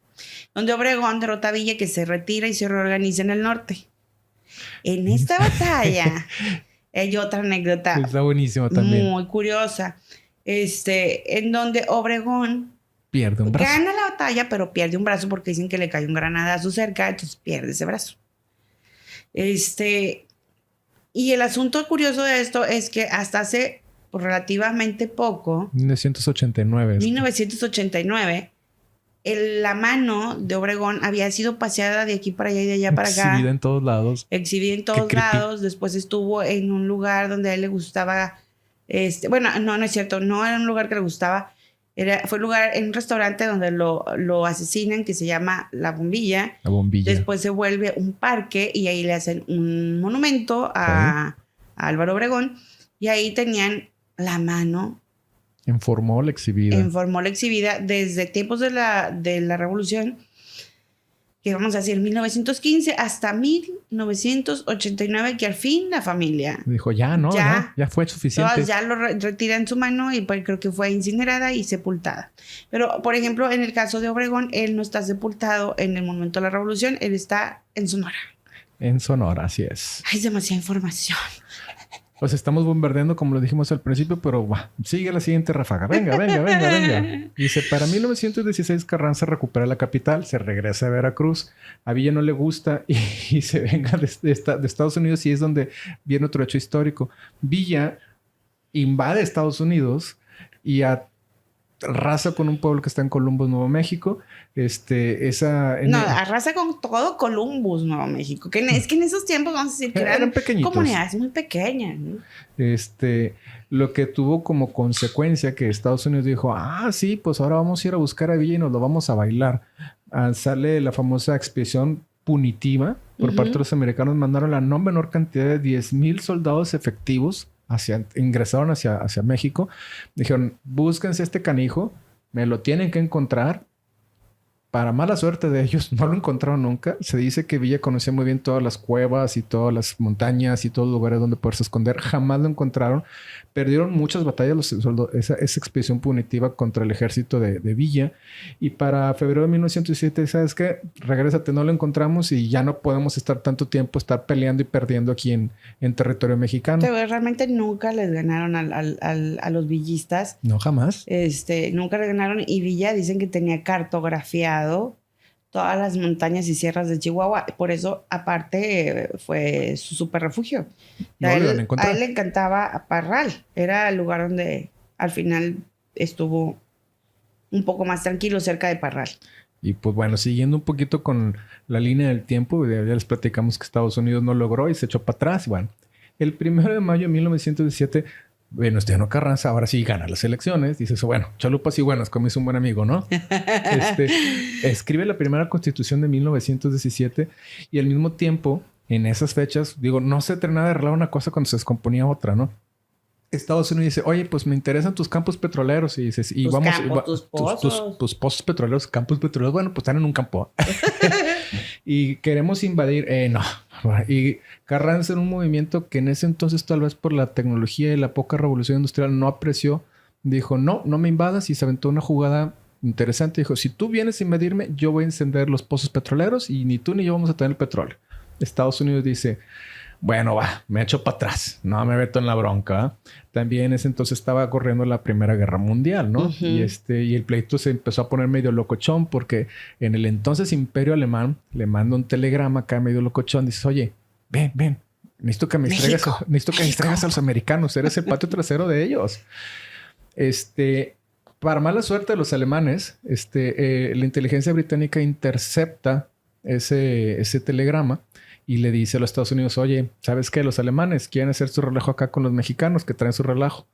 donde Obregón derrota a Villa, que se retira y se reorganiza en el norte. En esta batalla hay otra anécdota. Está buenísimo también. Muy curiosa. En donde Obregón pierde un brazo. Gana la batalla, pero pierde un brazo porque dicen que le cae un granadazo cerca, entonces pierde ese brazo. Y el asunto curioso de esto es que hasta hace relativamente poco, 1989, la mano de Obregón había sido paseada de aquí para allá y de allá para acá. Exhibida en todos lados. Exhibida en todos lados. Después estuvo en un lugar donde a él le gustaba. Bueno, no es cierto. No era un lugar que le gustaba. Fue un lugar en un restaurante donde lo asesinan, que se llama La Bombilla. La Bombilla. Después se vuelve un parque y ahí le hacen un monumento a Álvaro Obregón. Y ahí tenían la mano en formol exhibida desde tiempos de la Revolución, que vamos a decir 1915 hasta 1989, que al fin la familia dijo, ya fue suficiente. Todas ya lo retiran su mano y pues creo que fue incinerada y sepultada. Pero, por ejemplo, en el caso de Obregón, él no está sepultado en el Monumento a la Revolución, él está en Sonora. En Sonora, así es. Hay demasiada información. Pues estamos bombardeando, como lo dijimos al principio, pero sigue la siguiente ráfaga. Venga. Dice, para 1916 Carranza recupera la capital, se regresa a Veracruz. A Villa no le gusta y se venga de Estados Unidos, y es donde viene otro hecho histórico. Villa invade Estados Unidos y arrasa con un pueblo que está en Columbus, Nuevo México. Arrasa con todo Columbus, Nuevo México. Es que en esos tiempos, vamos a decir, que eran pequeñitos. Comunidades muy pequeñas, ¿no? Lo que tuvo como consecuencia que Estados Unidos dijo, sí, pues ahora vamos a ir a buscar a Villa y nos lo vamos a bailar. Sale la famosa expiación punitiva por parte de los americanos. Mandaron la no menor cantidad de 10,000 soldados efectivos ingresaron hacia México. Dijeron, búsquense este canijo, me lo tienen que encontrar. Para mala suerte de ellos, no lo encontraron nunca. Se dice que Villa conocía muy bien todas las cuevas y todas las montañas y todos los lugares donde poderse esconder. Jamás lo encontraron. Perdieron muchas batallas esa expedición punitiva contra el ejército de Villa. Y para febrero de 1907, ¿sabes qué? Regrésate, no lo encontramos y ya no podemos estar tanto tiempo estar peleando y perdiendo aquí en territorio mexicano. Pero realmente nunca les ganaron a los villistas. No, jamás. Nunca les ganaron. Y Villa dicen que tenía cartografiado todas las montañas y sierras de Chihuahua. Por eso, aparte, fue su super refugio. A él le encantaba Parral. Era el lugar donde al final estuvo un poco más tranquilo, cerca de Parral. Y pues bueno, siguiendo un poquito con la línea del tiempo, ya les platicamos que Estados Unidos no logró y se echó para atrás. Bueno, el 1 de mayo de 1917... Venustiano Carranza ahora sí gana las elecciones. Dice eso, bueno, chalupas y buenas, como hizo un buen amigo, ¿no? Escribe la primera constitución de 1917 y al mismo tiempo, en esas fechas, digo, no se termina de arreglar una cosa cuando se descomponía otra, ¿no? Estados Unidos dice, oye, pues me interesan tus campos petroleros. Y dices, y tus pozos. Tus pozos petroleros, campos petroleros. Bueno, pues están en un campo. Y queremos invadir. No. Y Carranza en un movimiento que en ese entonces, tal vez por la tecnología y la poca revolución industrial, no apreció. Dijo, no me invadas. Y se aventó una jugada interesante. Dijo, si tú vienes a invadirme, yo voy a encender los pozos petroleros y ni tú ni yo vamos a tener el petróleo. Estados Unidos dice... Bueno, me echo para atrás. No me meto en la bronca. También en ese entonces estaba corriendo la Primera Guerra Mundial, ¿no? Y el pleito se empezó a poner medio locochón porque en el entonces Imperio Alemán le manda un telegrama acá medio locochón. Dice, oye, ven. Necesito que me distraigas a los americanos. Eres el patio trasero de ellos. Para mala suerte de los alemanes, la inteligencia británica intercepta ese telegrama. Y le dice a los Estados Unidos, oye, ¿sabes qué? Los alemanes quieren hacer su relajo acá con los mexicanos que traen su relajo.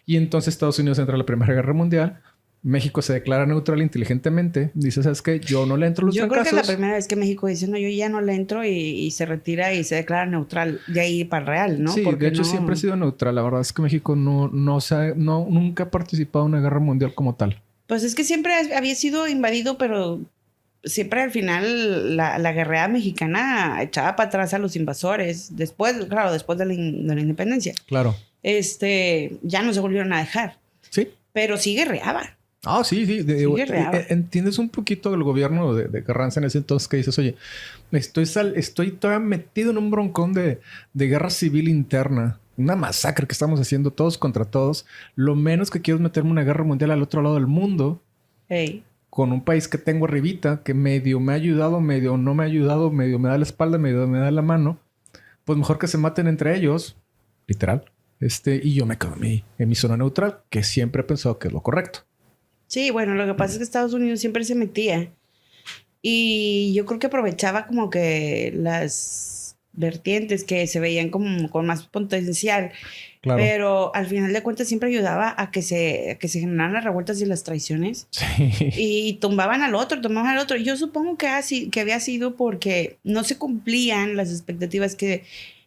Y entonces Estados Unidos entra a la Primera Guerra Mundial. México se declara neutral inteligentemente. Dice, ¿sabes qué? Yo no le entro a los fracasos. Yo creo que es la primera vez que México dice, no, yo ya no le entro y se retira y se declara neutral de ahí para el real, ¿no? Sí, porque de hecho siempre ha sido neutral. La verdad es que México nunca ha participado en una guerra mundial como tal. Pues es que siempre había sido invadido, pero... Siempre al final la guerrera mexicana echaba para atrás a los invasores. Después de la independencia. Claro. Ya no se volvieron a dejar. Sí. Pero sí guerreaba. Ah, sí. ¿Entiendes un poquito del gobierno de Carranza en ese entonces que dices, oye, estoy todavía metido en un broncón de guerra civil interna? Una masacre que estamos haciendo todos contra todos. Lo menos que quiero es meterme en una guerra mundial al otro lado del mundo. Hey. Con un país que tengo arribita, que medio me ha ayudado, medio no me ha ayudado, medio me da la espalda, medio me da la mano, pues mejor que se maten entre ellos, literal. Y yo me quedo en mi zona neutral, que siempre he pensado que es lo correcto. Sí, bueno, lo que pasa es que Estados Unidos siempre se metía. Y yo creo que aprovechaba como que las vertientes que se veían como con más potencial. Claro. Pero al final de cuentas siempre ayudaba a que se generaran las revueltas y las traiciones. Sí. Y tumbaban al otro. Yo supongo que había sido porque no se cumplían las expectativas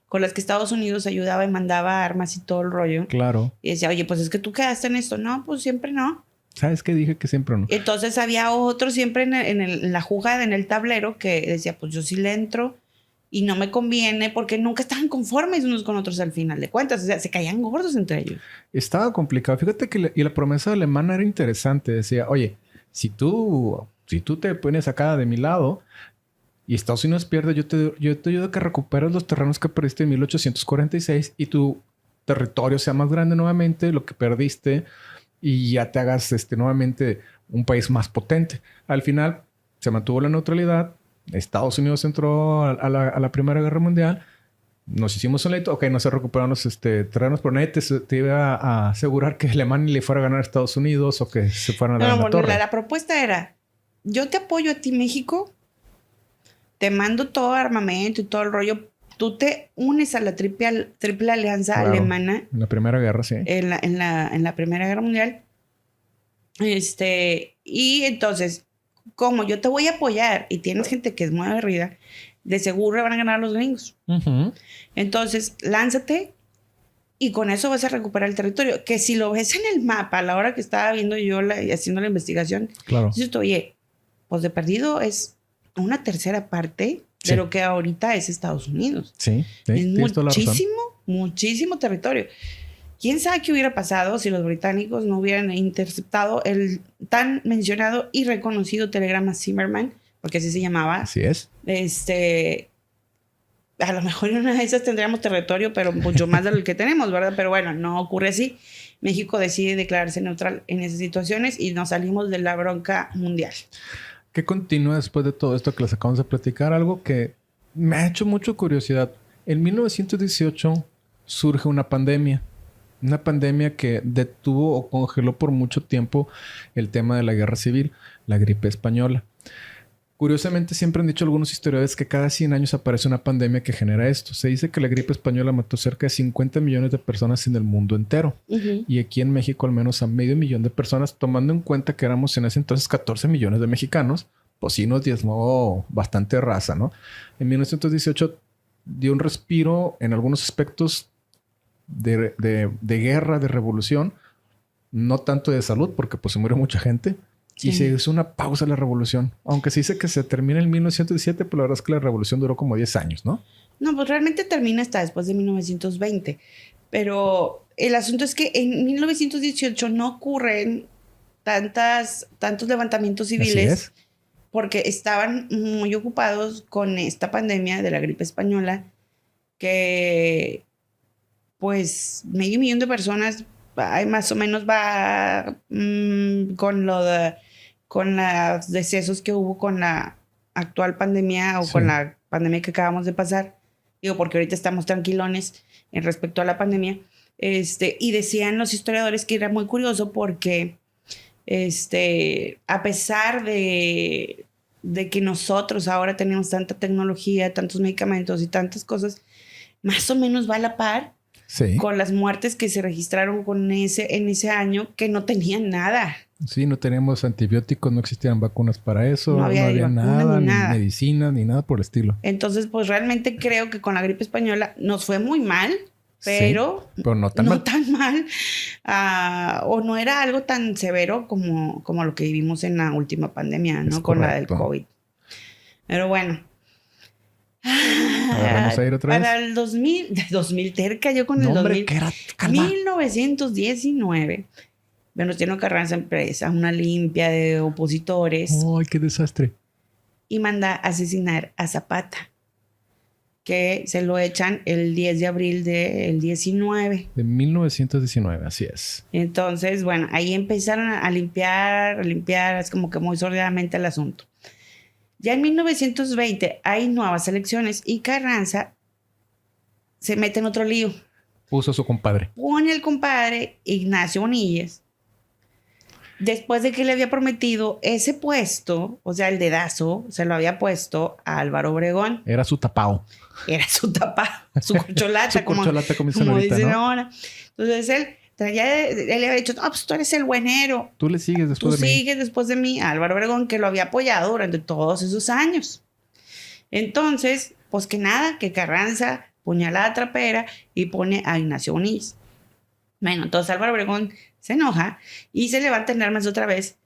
con las que Estados Unidos ayudaba y mandaba armas y todo el rollo. Claro. Y decía, oye, pues es que tú quedaste en esto. No, pues siempre no. ¿Sabes qué? Dije que siempre no. Entonces había otro siempre en la jugada, en el tablero, que decía, pues yo sí le entro. Y no me conviene porque nunca estaban conformes unos con otros al final de cuentas. O sea, se caían gordos entre ellos. Estaba complicado. Fíjate que la promesa alemana era interesante. Decía, oye, si tú te pones acá de mi lado y Estados Unidos pierde, yo te ayudo a que recuperes los terrenos que perdiste en 1846 y tu territorio sea más grande nuevamente, lo que perdiste, y ya te hagas nuevamente un país más potente. Al final se mantuvo la neutralidad. Estados Unidos entró a la Primera Guerra Mundial. Nos hicimos un leito. Ok, no se recuperaron los terrenos, pero nadie te iba a asegurar que Alemania le fuera a ganar a Estados Unidos o que se fueran a dar la torre. La propuesta era, yo te apoyo a ti, México. Te mando todo armamento y todo el rollo. Tú te unes a la triple alianza alemana. En la Primera Guerra, sí. En la Primera Guerra Mundial. Y entonces... como yo te voy a apoyar y tienes gente que es muy aguerrida, de seguro van a ganar los gringos. Ujú. Entonces, lánzate y con eso vas a recuperar el territorio. Que si lo ves en el mapa, a la hora que estaba viendo yo haciendo la investigación, Claro. dices, oye, pues de perdido es una tercera parte Sí. de lo que ahorita es Estados Unidos. Sí, sí, Es tienes toda la razón. muchísimo territorio. ¿Quién sabe qué hubiera pasado si los británicos no hubieran interceptado el tan mencionado y reconocido telegrama Zimmerman? Porque así se llamaba. Así es. A lo mejor en una de esas tendríamos territorio, pero mucho más de lo que tenemos, ¿verdad? Pero bueno, no ocurre así. México decide declararse neutral en esas situaciones y nos salimos de la bronca mundial. ¿Qué continúa después de todo esto que les acabamos de platicar? Algo que me ha hecho mucha curiosidad. En 1918 surge una pandemia. Una pandemia que detuvo o congeló por mucho tiempo el tema de la guerra civil, la gripe española. Curiosamente, siempre han dicho algunos historiadores que cada 100 años aparece una pandemia que genera esto. Se dice que la gripe española mató cerca de 50 millones de personas en el mundo entero. Uh-huh. Y aquí en México al menos a 500,000 de personas, tomando en cuenta que éramos en ese entonces 14 millones de mexicanos, pues sí nos diezmó bastante raza, ¿no? En 1918 dio un respiro en algunos aspectos de guerra, de revolución, no tanto de salud, porque pues se murió mucha gente. Sí. Y se hizo una pausa a la revolución. Aunque se dice que se termina en 1917, pero la verdad es que la revolución duró como 10 años, ¿no? No, pues realmente termina hasta después de 1920. Pero el asunto es que en 1918 no ocurren tantos levantamientos civiles porque estaban muy ocupados con esta pandemia de la gripe española que pues 500,000 de personas más o menos va con los decesos que hubo con la actual pandemia o con la pandemia que acabamos de pasar. Digo, porque ahorita estamos tranquilones en respecto a la pandemia. Y decían los historiadores que era muy curioso porque a pesar de que nosotros ahora tenemos tanta tecnología, tantos medicamentos y tantas cosas, más o menos va a la par con las muertes que se registraron en ese año que no tenían nada. Sí, no teníamos antibióticos, no existían vacunas para eso, no había nada, ni medicina, ni nada por el estilo. Entonces, pues realmente creo que con la gripe española nos fue muy mal, pero no tan mal. O no era algo tan severo como lo que vivimos en la última pandemia, ¿no? Con la del COVID. Pero bueno. Vamos a ir otra vez. Para el 2000 terca yo con el 2000. 1919. Venustiano Carranza empresa una limpia de opositores. ¡Ay, qué desastre! Y manda a asesinar a Zapata, que se lo echan el 10 de abril del 19. De 1919, así es. Entonces, bueno, ahí empezaron a limpiar, es como que muy sordidamente el asunto. Ya en 1920 hay nuevas elecciones y Carranza se mete en otro lío. Puso a su compadre. Pone al compadre Ignacio Bonillas. Después de que le había prometido ese puesto, o sea, el dedazo, se lo había puesto a Álvaro Obregón. Era su tapao. Su corcholata. Su corcholata, como dicen ¿no? ahora. Entonces él le había dicho, no, pues tú eres el buenero. Tú le sigues después de mí. Tú sigues después de mí a Álvaro Obregón, que lo había apoyado durante todos esos años. Entonces, pues que nada, que Carranza puñalada trapera y pone a Ignacio Bonillas. Bueno, entonces Álvaro Obregón se enoja y se levanta en armas otra vez.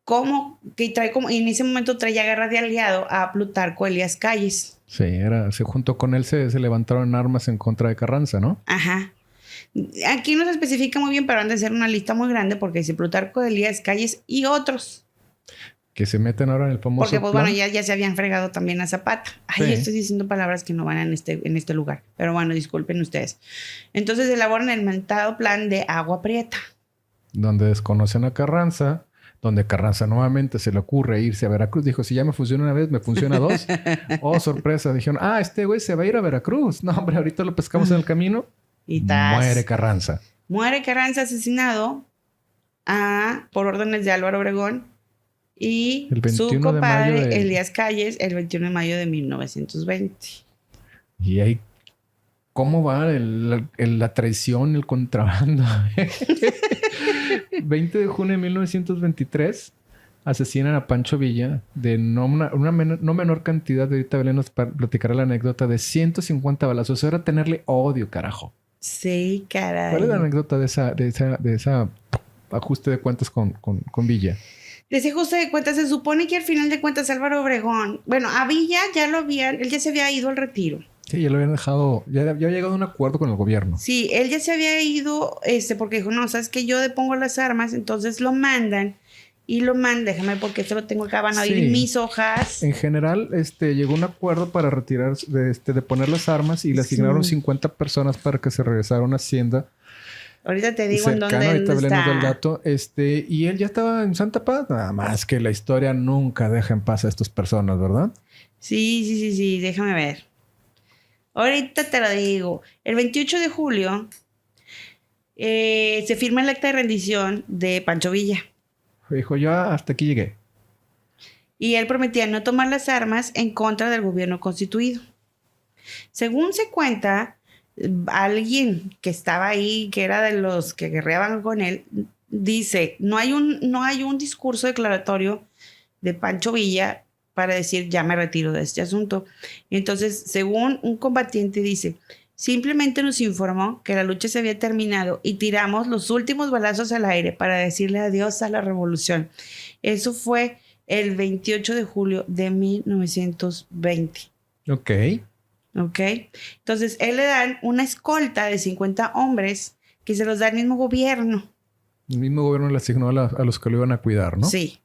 Y en ese momento traía guerra de aliado a Plutarco Elías Calles. Sí, junto con él se levantaron armas en contra de Carranza, ¿no? Ajá. Aquí no se especifica muy bien, pero han de ser una lista muy grande porque dice Plutarco Elías Calles y otros. Que se meten ahora en el famoso porque, pues bueno, ya se habían fregado también a Zapata. Ay, estoy diciendo palabras que no van en este lugar. Pero bueno, disculpen ustedes. Entonces elaboran el mentado plan de Agua Prieta. Donde desconocen a Carranza, donde Carranza nuevamente se le ocurre irse a Veracruz. Dijo, si ya me funciona una vez, me funciona dos. Oh, sorpresa. Dijeron, este güey se va a ir a Veracruz. No, hombre, ahorita lo pescamos en el camino. Y muere Carranza. Muere Carranza asesinado por órdenes de Álvaro Obregón. Y su compadre Elías Calles el 21 de mayo de 1920. Y ahí, ¿cómo va la traición, el contrabando? 20 de junio de 1923, asesinan a Pancho Villa de no menor cantidad. De ahorita Belén nos platicará la anécdota de 150 balazos. Eso era tenerle odio, carajo. Sí, ¿Cuál es la caray. anécdota de esa ajuste de cuentas con Villa? De ese ajuste de cuentas, se supone que al final de cuentas Álvaro Obregón, bueno, a Villa ya lo habían, él ya se había ido al retiro. Sí, ya lo habían dejado, ya había llegado a un acuerdo con el gobierno. Sí, él ya se había ido, porque dijo, no, sabes que yo depongo las armas, entonces lo mandan y lo mandan, déjame porque esto lo tengo acá, van a ir Sí. mis hojas. En general, llegó un acuerdo para retirar, de poner las armas y le asignaron Sí. 50 personas para que se regresara a una hacienda Ahorita te digo en cercano. Ahorita dónde Belén nos da el está. dato. Y él ya estaba en Santa Paz. Nada más que la historia nunca deja en paz a estas personas, ¿verdad? Sí, déjame ver. Ahorita te lo digo. El 28 de julio se firma el acta de rendición de Pancho Villa. Dijo, yo hasta aquí llegué. Y él prometía no tomar las armas en contra del gobierno constituido. Según se cuenta, alguien que estaba ahí, que era de los que guerreaban con él, dice, no hay un discurso declaratorio de Pancho Villa para decir ya me retiro de este asunto. Y entonces, según un combatiente dice, simplemente nos informó que la lucha se había terminado y tiramos los últimos balazos al aire para decirle adiós a la revolución. Eso fue el 28 de julio de 1920. Ok. ¿Ok? Entonces, él le dan una escolta de 50 hombres que se los da el mismo gobierno. El mismo gobierno le asignó a los que lo iban a cuidar, ¿no? Sí.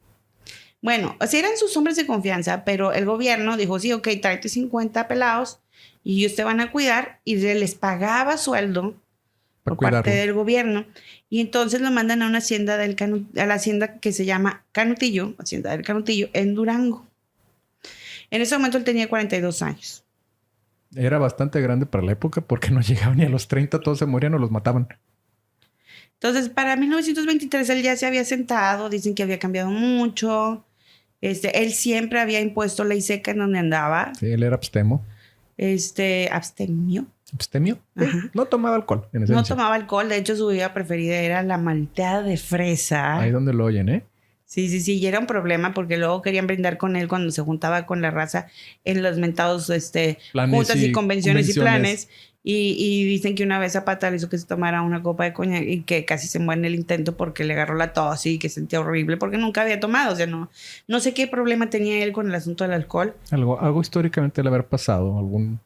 Bueno, así eran sus hombres de confianza, pero el gobierno dijo, sí, ok, tráete 50 pelados y ellos te van a cuidar y les pagaba sueldo Para por parte cuidarlo. del gobierno. Y entonces lo mandan a una hacienda a la hacienda que se llama Canutillo, Hacienda del Canutillo, en Durango. En ese momento él tenía 42 años. Era bastante grande para la época porque no llegaban ni a los 30, todos se morían o los mataban. Entonces, para 1923 él ya se había sentado, dicen que había cambiado mucho. Él siempre había impuesto ley seca en donde andaba. Sí, él era abstemio. Abstemio. ¿Abstemio? Sí. Ajá. No tomaba alcohol, en No esencia. tomaba alcohol, de hecho su bebida preferida era la malteada de fresa. Ahí donde lo oyen, ¿eh? Sí, y era un problema porque luego querían brindar con él cuando se juntaba con la raza en los mentados Planes juntas y convenciones y planes. convenciones. Y dicen que una vez Zapata le hizo que se tomara una copa de coñac y que casi se muere en el intento porque le agarró la tos y que sentía horrible porque nunca había tomado. O sea, no sé qué problema tenía él con el asunto del alcohol. Algo históricamente le haber pasado. Algún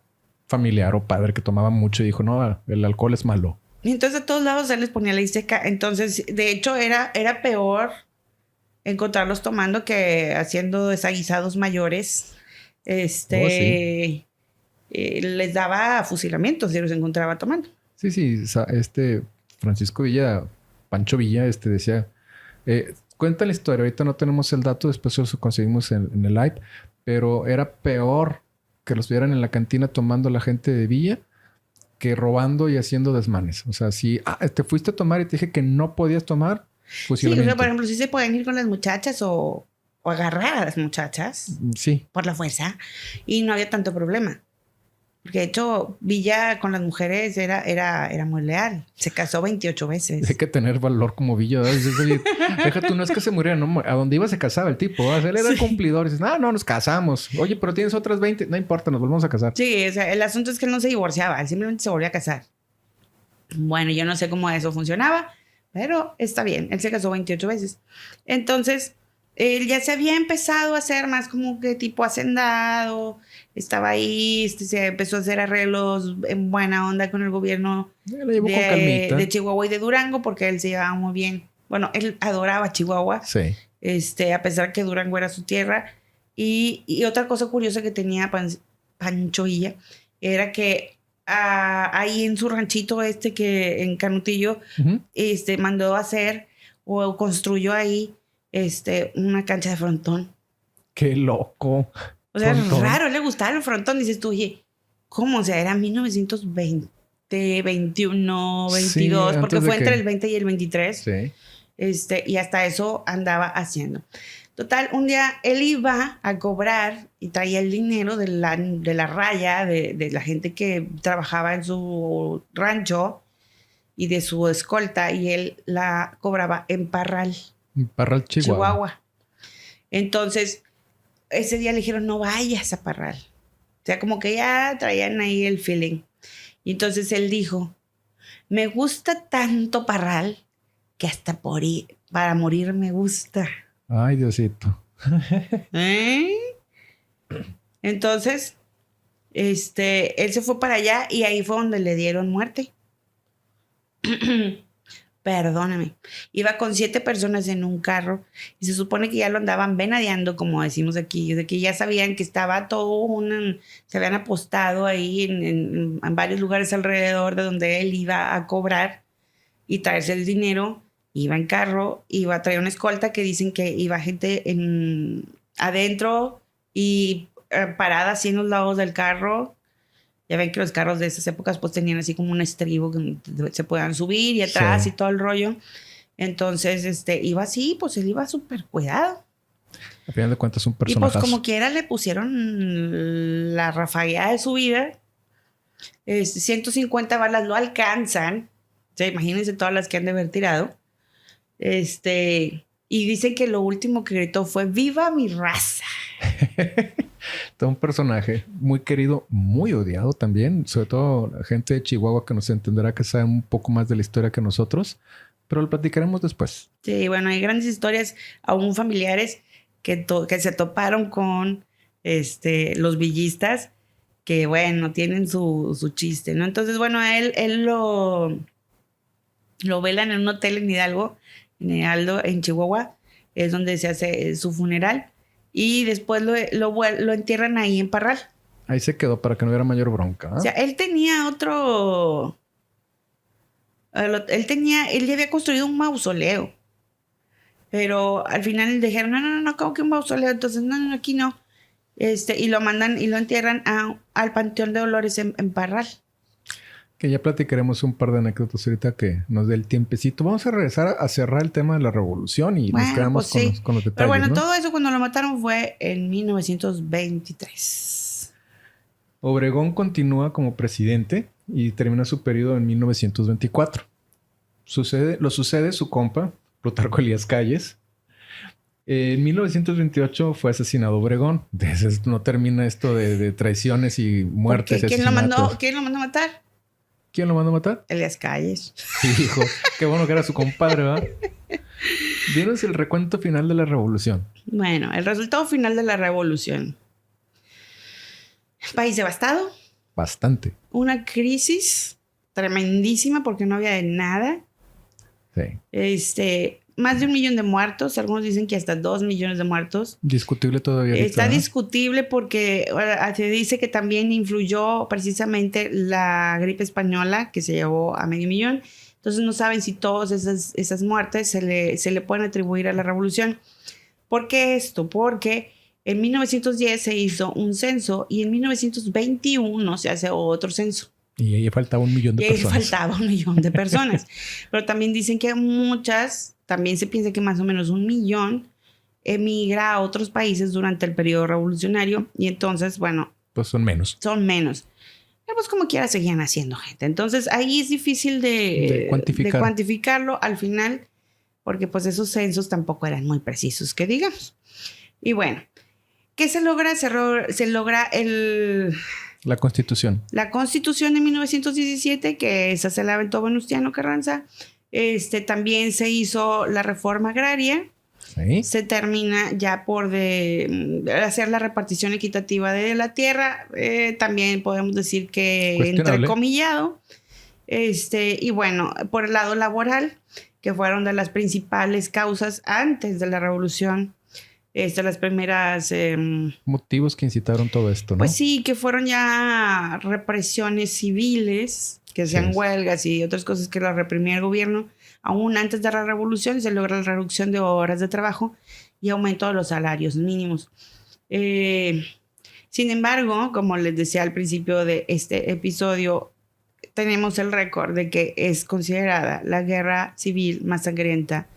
familiar o padre que tomaba mucho y dijo, no, el alcohol es malo. Y entonces a todos lados él les ponía ley seca. Entonces, de hecho, era peor encontrarlos tomando que haciendo desaguisados mayores. Sí. Les daba fusilamientos si los encontraba tomando. Sí. Francisco Villa, Pancho Villa, decía... cuenta la historia. Ahorita no tenemos el dato. Después lo conseguimos en el live. Pero era peor que los vieran en la cantina tomando la gente de Villa que robando y haciendo desmanes. O sea, si te fuiste a tomar y te dije que no podías tomar, Sí, fusilamiento. o sea, por ejemplo, si se pueden ir con las muchachas o agarrar a las muchachas Sí. por la fuerza y no había tanto problema. Porque de hecho, Villa con las mujeres era muy leal. Se casó 28 veces. Hay que tener valor como Villa. ¿Verdad? Dices, oye, déjate, no es que se muriera, no, a donde iba se casaba el tipo. ¿verdad? Él era el cumplidor. Y dices, no, nos casamos. Oye, pero tienes otras 20. No importa, nos volvemos a casar. Sí, o sea, el asunto es que él no se divorciaba, él simplemente se volvía a casar. Bueno, yo no sé cómo eso funcionaba, pero está bien, él se casó 28 veces. Entonces, él ya se había empezado a hacer más como que tipo hacendado, estaba ahí, se empezó a hacer arreglos en buena onda con el gobierno Le llevo con calmita. de Chihuahua y de Durango, porque él se llevaba muy bien. Bueno, él adoraba Chihuahua, Sí. a pesar que Durango era su tierra. Y otra cosa curiosa que tenía Pancho Villa era que ahí en su ranchito que en Canutillo, Uh-huh. mandó a hacer o construyó ahí una cancha de frontón. Qué loco. O sea, Frontón. raro, le gustaba el frontón. Dices tú, oye, ¿cómo? O sea, era 1920, 21, 22, Sí, porque antes de fue entre que- el 20 y el 23. Sí. Y hasta eso andaba haciendo. Total, un día él iba a cobrar y traía el dinero de la raya, de la gente que trabajaba en su rancho y de su escolta, y él la cobraba en Parral, Parral, Chihuahua. Chihuahua. Entonces, ese día le dijeron, no vayas a Parral. O sea, como que ya traían ahí el feeling. Y entonces él dijo, me gusta tanto Parral que hasta para morir me gusta. Ay, Diosito. ¿Eh? Entonces, él se fue para allá y ahí fue donde le dieron muerte. Perdóname. Iba con 7 personas en un carro y se supone que ya lo andaban venadeando, como decimos aquí, de que ya sabían que estaba se habían apostado ahí en varios lugares alrededor de donde él iba a cobrar y traerse el dinero. Iba en carro, iba a traer una escolta que dicen que iba gente adentro y parada así en los lados del carro. Ya ven que los carros de esas épocas pues tenían así como un estribo que se puedan subir y atrás y todo el rollo. Entonces, iba así, pues él iba súper cuidado. A final de cuentas, un personaje. Y pues como quiera le pusieron la rafagueada de su vida. 150 balas lo alcanzan. O sea, imagínense todas las que han de haber tirado. Y dicen que lo último que gritó fue ¡Viva mi raza! Todo un personaje muy querido, muy odiado también. Sobre todo la gente de Chihuahua que nos entenderá que sabe un poco más de la historia que nosotros. Pero lo platicaremos después. Sí, bueno, hay grandes historias aún familiares que se toparon con los villistas que, bueno, tienen su chiste, ¿no? Entonces, bueno, a él lo velan en un hotel en Hidalgo, en Chihuahua. Es donde se hace su funeral. Y después lo entierran ahí en Parral. Ahí se quedó para que no hubiera mayor bronca. O sea, él tenía otro... Él ya había construido un mausoleo. Pero al final le dijeron, no, como que un mausoleo. Entonces, no, aquí no. Y lo mandan y lo entierran al Panteón de Dolores en Parral. Que ya platicaremos un par de anécdotas ahorita que nos dé el tiempecito. Vamos a regresar a cerrar el tema de la revolución y nos quedamos pues con los detalles. Pero bueno, ¿no? todo eso cuando lo mataron fue en 1923. Obregón continúa como presidente y termina su periodo en 1924. Lo sucede su compa, Plutarco Elías Calles. En 1928 fue asesinado Obregón. Entonces no termina esto de traiciones y muertes. ¿Quién lo mandó a matar? ¿Quién lo mandó a matar? Elías Calles. Sí, hijo. Qué bueno que era su compadre, ¿verdad? Dinos el recuento final de la revolución. Bueno, el resultado final de la revolución. País devastado. Bastante. Una crisis tremendísima porque no había de nada. Sí. Más de 1 millón de muertos. Algunos dicen que hasta 2 millones de muertos. Discutible todavía. Está discutible porque se dice que también influyó precisamente la gripe española que se llevó a 500,000. Entonces no saben si todas esas muertes se le pueden atribuir a la revolución. ¿Por qué esto? Porque en 1910 se hizo un censo y en 1921 se hace otro censo. Y ahí faltaba 1 millón de personas. Y ahí faltaba 1 millón de personas. Pero también dicen que también se piensa que más o menos 1 millón emigra a otros países durante el periodo revolucionario. Y entonces, bueno... Pues son menos. Son menos. Pero pues como quiera seguían haciendo gente. Entonces ahí es difícil de cuantificarlo al final, porque pues esos censos tampoco eran muy precisos, que digamos. Y bueno, ¿qué se logra? Se logra la Constitución. La Constitución de 1917, que esa se la aventó Venustiano Carranza. También se hizo la reforma agraria. ¿Sí? Se termina ya por hacer la repartición equitativa de la tierra. También podemos decir que entrecomillado. Y bueno, por el lado laboral, que fueron de las principales causas antes de la revolución. Las primeras... motivos que incitaron todo esto, ¿no? Pues sí, que fueron ya represiones civiles, que sean huelgas y otras cosas que las reprimía el gobierno. Aún antes de la revolución se logra la reducción de horas de trabajo y aumento de los salarios mínimos. Sin embargo, como les decía al principio de este episodio, tenemos el récord de que es considerada la guerra civil más sangrienta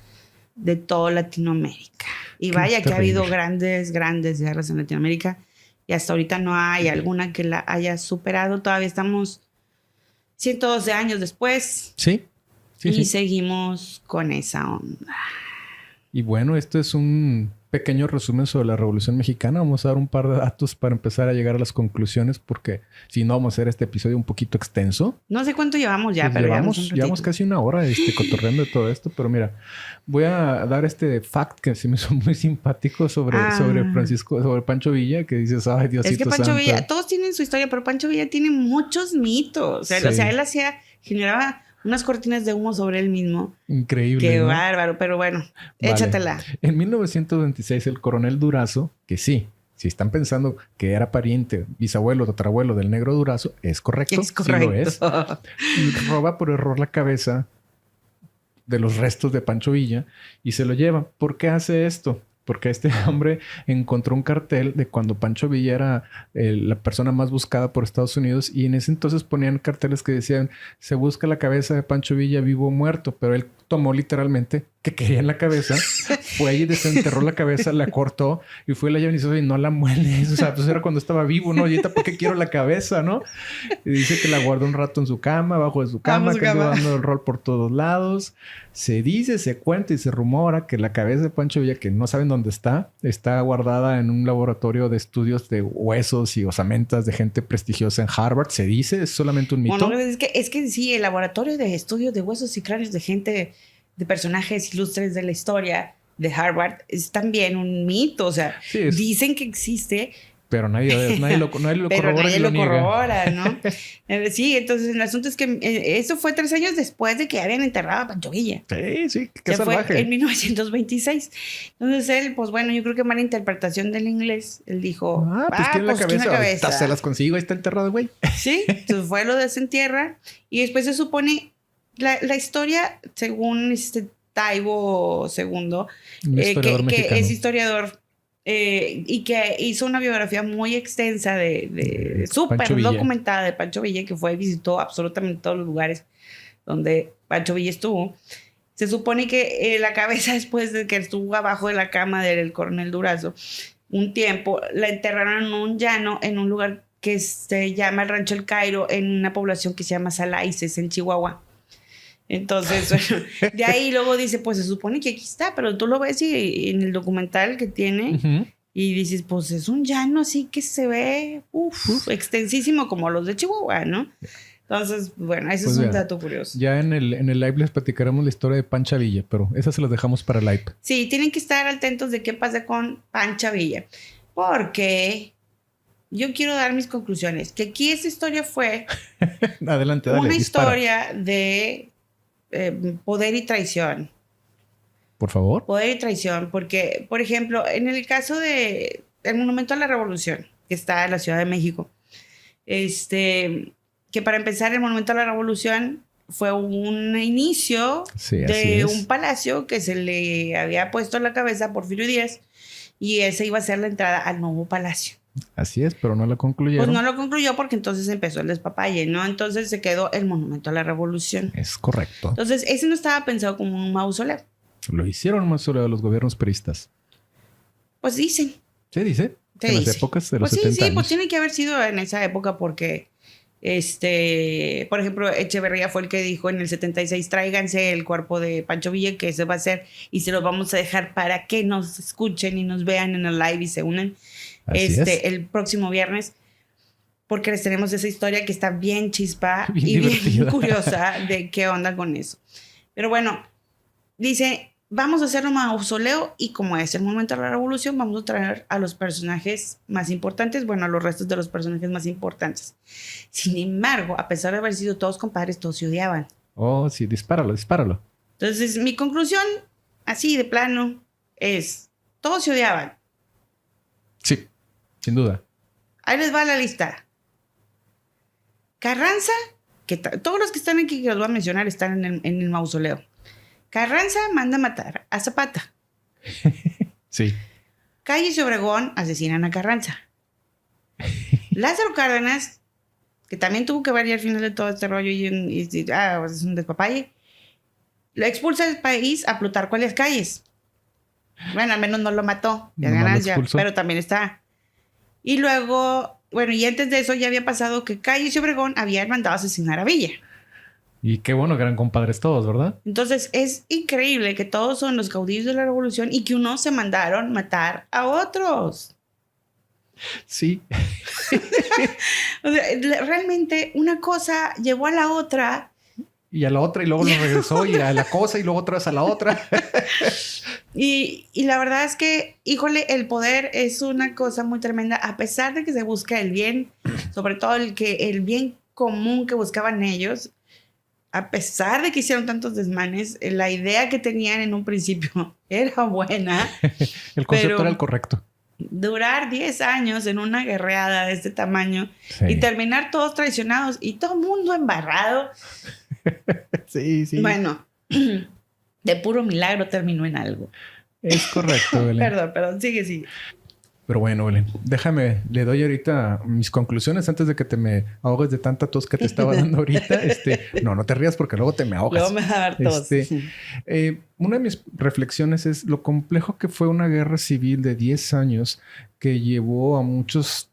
de toda Latinoamérica. Y vaya que ha habido grandes guerras en Latinoamérica y hasta ahorita no hay alguna que la haya superado. Todavía estamos 112 años después. Sí. Y seguimos con esa onda. Y bueno, esto es un pequeño resumen sobre la Revolución Mexicana. Vamos a dar un par de datos para empezar a llegar a las conclusiones, porque si no vamos a hacer este episodio un poquito extenso. No sé cuánto llevamos ya, Pues pero llevamos casi una hora cotorreando de todo esto. Pero mira, voy a dar este fact que se me hizo muy simpático sobre Pancho Villa, que dices, ay, Diosito es que Pancho santo. Villa, todos tienen su historia, pero Pancho Villa tiene muchos mitos. Sí. O sea, él generaba unas cortinas de humo sobre él mismo. Increíble. Qué ¿no? bárbaro, pero bueno, Vale. échatela. En 1926, el coronel Durazo, que sí, si están pensando que era pariente, bisabuelo, tatarabuelo del negro Durazo, es correcto. Es correcto. Sí lo es. Roba por error la cabeza de los restos de Pancho Villa y se lo lleva. ¿Por qué hace esto? Porque este hombre encontró un cartel de cuando Pancho Villa era la persona más buscada por Estados Unidos, y en ese entonces ponían carteles que decían: se busca la cabeza de Pancho Villa vivo o muerto, pero él tomó literalmente que quería en la cabeza, fue y desenterró la cabeza, la cortó y fue y la llevó y dice: oye, no la mueles. O sea, pues era cuando estaba vivo, ¿no? Y ahorita, ¿por qué quiero la cabeza, no? Y dice que la guardó un rato en su cama, abajo de su cama, que anduvo dando el rol por todos lados. Se dice, se cuenta y se rumora que la cabeza de Pancho Villa, que no saben dónde está guardada en un laboratorio de estudios de huesos y osamentas de gente prestigiosa en Harvard. Se dice, es solamente un mito. Bueno, es que sí, el laboratorio de estudios de huesos y cráneos de gente, de personajes ilustres de la historia de Harvard, es también un mito. O sea, sí, dicen que existe, pero nadie lo corrobora. Pero nadie lo corrobora, ¿no? Sí, entonces el asunto es que eso fue 3 años después de que habían enterrado a Pancho Villa. Sí, qué salvaje. Fue en 1926. Entonces él, pues bueno, yo creo que mala interpretación del inglés. Él dijo, tiene la cabeza. Se las consigo, ahí está enterrado, güey. Sí, entonces fue, lo desentierra. Y después se supone, la historia, según Taibo II, que es historiador, y que hizo una biografía muy extensa de súper documentada de Pancho Villa, que visitó absolutamente todos los lugares donde Pancho Villa estuvo. Se supone que la cabeza, después de que estuvo abajo de la cama del coronel Durazo un tiempo, la enterraron en un llano, en un lugar que se llama el Rancho El Cairo, en una población que se llama Salaices, en Chihuahua. Entonces, bueno, de ahí luego dice, pues se supone que aquí está, pero tú lo ves y en el documental que tiene, y dices, pues es un llano así que se ve extensísimo como los de Chihuahua, ¿no? Entonces, bueno, ese es un dato curioso. Ya en el live les platicaremos la historia de Pancha Villa, pero esa se las dejamos para el live. Sí, tienen que estar atentos de qué pasa con Pancha Villa, porque yo quiero dar mis conclusiones, que aquí esta historia fue adelante, dale, una dispara. historia de poder y traición. Por favor. Poder y traición, porque, por ejemplo, en el caso del Monumento a la Revolución, que está en la Ciudad de México, que para empezar, el Monumento a la Revolución fue un inicio de un palacio que se le había puesto en la cabeza a Porfirio Díaz, y esa iba a ser la entrada al nuevo palacio. Así es, pero no lo concluyeron. Pues no lo concluyó porque entonces empezó el despapalle, ¿no? Entonces se quedó el Monumento a la Revolución. Es correcto. Entonces ese no estaba pensado como un mausoleo. Lo hicieron un mausoleo de los gobiernos peristas. Pues dicen. ¿Se dice? En las épocas de los 70 años. Sí, pues tiene que haber sido en esa época porque, por ejemplo, Echeverría fue el que dijo en el 76, tráiganse el cuerpo de Pancho Villa, que se va a hacer y se los vamos a dejar para que nos escuchen y nos vean en el live y se unan el próximo viernes, porque les tenemos esa historia que está bien chispa y bien curiosa de qué onda con eso. Pero bueno, dice, vamos a hacer un mausoleo y como es el momento de la revolución, vamos a traer a los personajes más importantes, bueno, a los restos de los personajes más importantes. Sin embargo, a pesar de haber sido todos compadres, todos se odiaban. Oh, sí, dispáralo. Entonces, mi conclusión, así de plano, es, todos se odiaban. Sí, sin duda. Ahí les va la lista. Carranza, que todos los que están aquí que los voy a mencionar están en el mausoleo. Carranza manda a matar a Zapata. Sí. Calles y Obregón asesinan a Carranza. Lázaro Cárdenas, que también tuvo que ver ya al final de todo este rollo es un despapalle, lo expulsa del país a Plutarco Elías Calles. Bueno, al menos no lo mató, de ganancia, pero también está. Y luego, bueno, y antes de eso ya había pasado que Calles y Obregón habían mandado a asesinar a Villa. Y qué bueno que eran compadres todos, ¿verdad? Entonces es increíble que todos son los caudillos de la revolución y que unos se mandaron matar a otros. Sí. O sea, realmente una cosa llevó a la otra. Y a la otra, y luego lo regresó, y a la cosa, y luego otra vez a la otra. Y la verdad es que, híjole, el poder es una cosa muy tremenda, a pesar de que se busca el bien, sobre todo el bien común que buscaban ellos, a pesar de que hicieron tantos desmanes, la idea que tenían en un principio era buena. El concepto era el correcto. Durar 10 años en una guerreada de este tamaño y terminar todos traicionados y todo el mundo embarrado. Sí. Bueno, de puro milagro terminó en algo. Es correcto, Belén. Perdón, sigue. Pero bueno, Belén, déjame, le doy ahorita mis conclusiones antes de que te me ahogues de tanta tos que te estaba dando ahorita. No te rías porque luego te me ahogas. Luego me va a dar tos. Una de mis reflexiones es lo complejo que fue una guerra civil de 10 años que llevó a muchos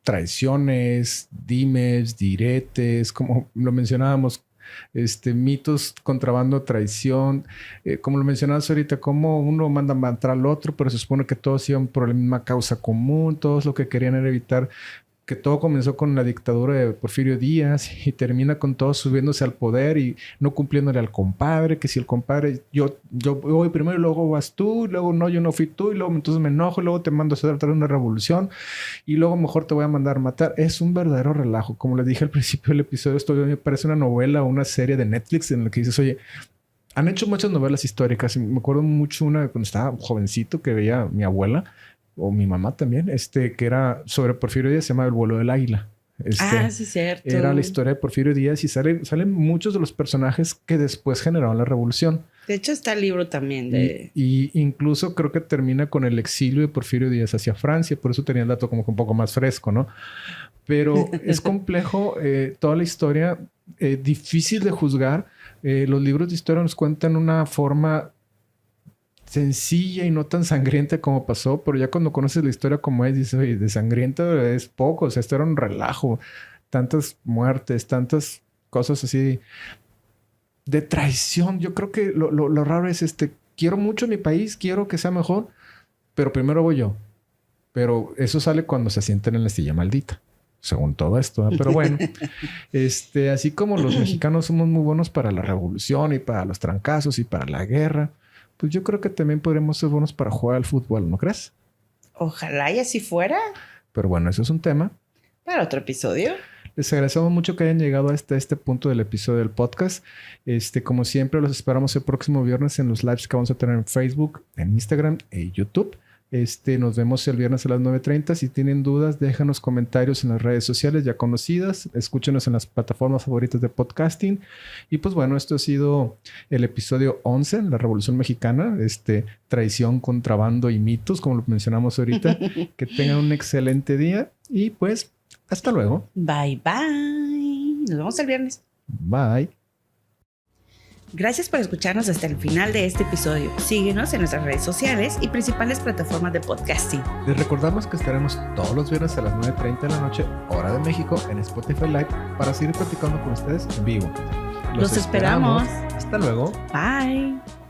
traiciones, dimes, diretes, como lo mencionábamos, mitos, contrabando, traición, como lo mencionabas ahorita, cómo uno manda matar al otro, pero se supone que todos iban por la misma causa común, todos lo que querían era evitar que todo comenzó con la dictadura de Porfirio Díaz y termina con todos subiéndose al poder y no cumpliéndole al compadre, que si el compadre, yo voy primero y luego vas tú, y luego no, yo no fui tú, y luego entonces me enojo, y luego te mando a hacer una revolución y luego mejor te voy a mandar matar. Es un verdadero relajo. Como les dije al principio del episodio, esto me parece una novela o una serie de Netflix en la que dices, oye, han hecho muchas novelas históricas. Me acuerdo mucho una cuando estaba jovencito que veía mi abuela o mi mamá también, que era sobre Porfirio Díaz, se llama El vuelo del águila. Sí, cierto. Era la historia de Porfirio Díaz y salen muchos de los personajes que después generaron la revolución. De hecho, está el libro también de... Y incluso creo que termina con el exilio de Porfirio Díaz hacia Francia, por eso tenía el dato como que un poco más fresco, ¿no? Pero es complejo toda la historia, difícil de juzgar. Los libros de historia nos cuentan una forma sencilla y no tan sangrienta como pasó, pero ya cuando conoces la historia como es, dices, oye, de sangrienta es poco, o sea, esto era un relajo, tantas muertes, tantas cosas así de traición. Yo creo que lo raro es quiero mucho mi país, quiero que sea mejor, pero primero voy yo. Pero eso sale cuando se sienten en la silla maldita, según todo esto, ¿eh? Pero bueno, así como los mexicanos somos muy buenos para la revolución y para los trancazos y para la guerra, pues yo creo que también podríamos ser buenos para jugar al fútbol, ¿no crees? Ojalá y así fuera. Pero bueno, eso es un tema para otro episodio. Les agradecemos mucho que hayan llegado hasta este punto del episodio del podcast. Como siempre, los esperamos el próximo viernes en los lives que vamos a tener en Facebook, en Instagram e YouTube. Nos vemos el viernes a las 9:30. Si tienen dudas, déjanos comentarios en las redes sociales ya conocidas. Escúchenos en las plataformas favoritas de podcasting. Y pues bueno, esto ha sido el episodio 11, La Revolución Mexicana. Traición, contrabando y mitos, como lo mencionamos ahorita. Que tengan un excelente día y pues hasta luego. Bye. Nos vemos el viernes. Bye. Gracias por escucharnos hasta el final de este episodio. Síguenos en nuestras redes sociales y principales plataformas de podcasting. Les recordamos que estaremos todos los viernes a las 9:30 de la noche, hora de México, en Spotify Live para seguir platicando con ustedes en vivo. Los esperamos. Hasta luego. Bye.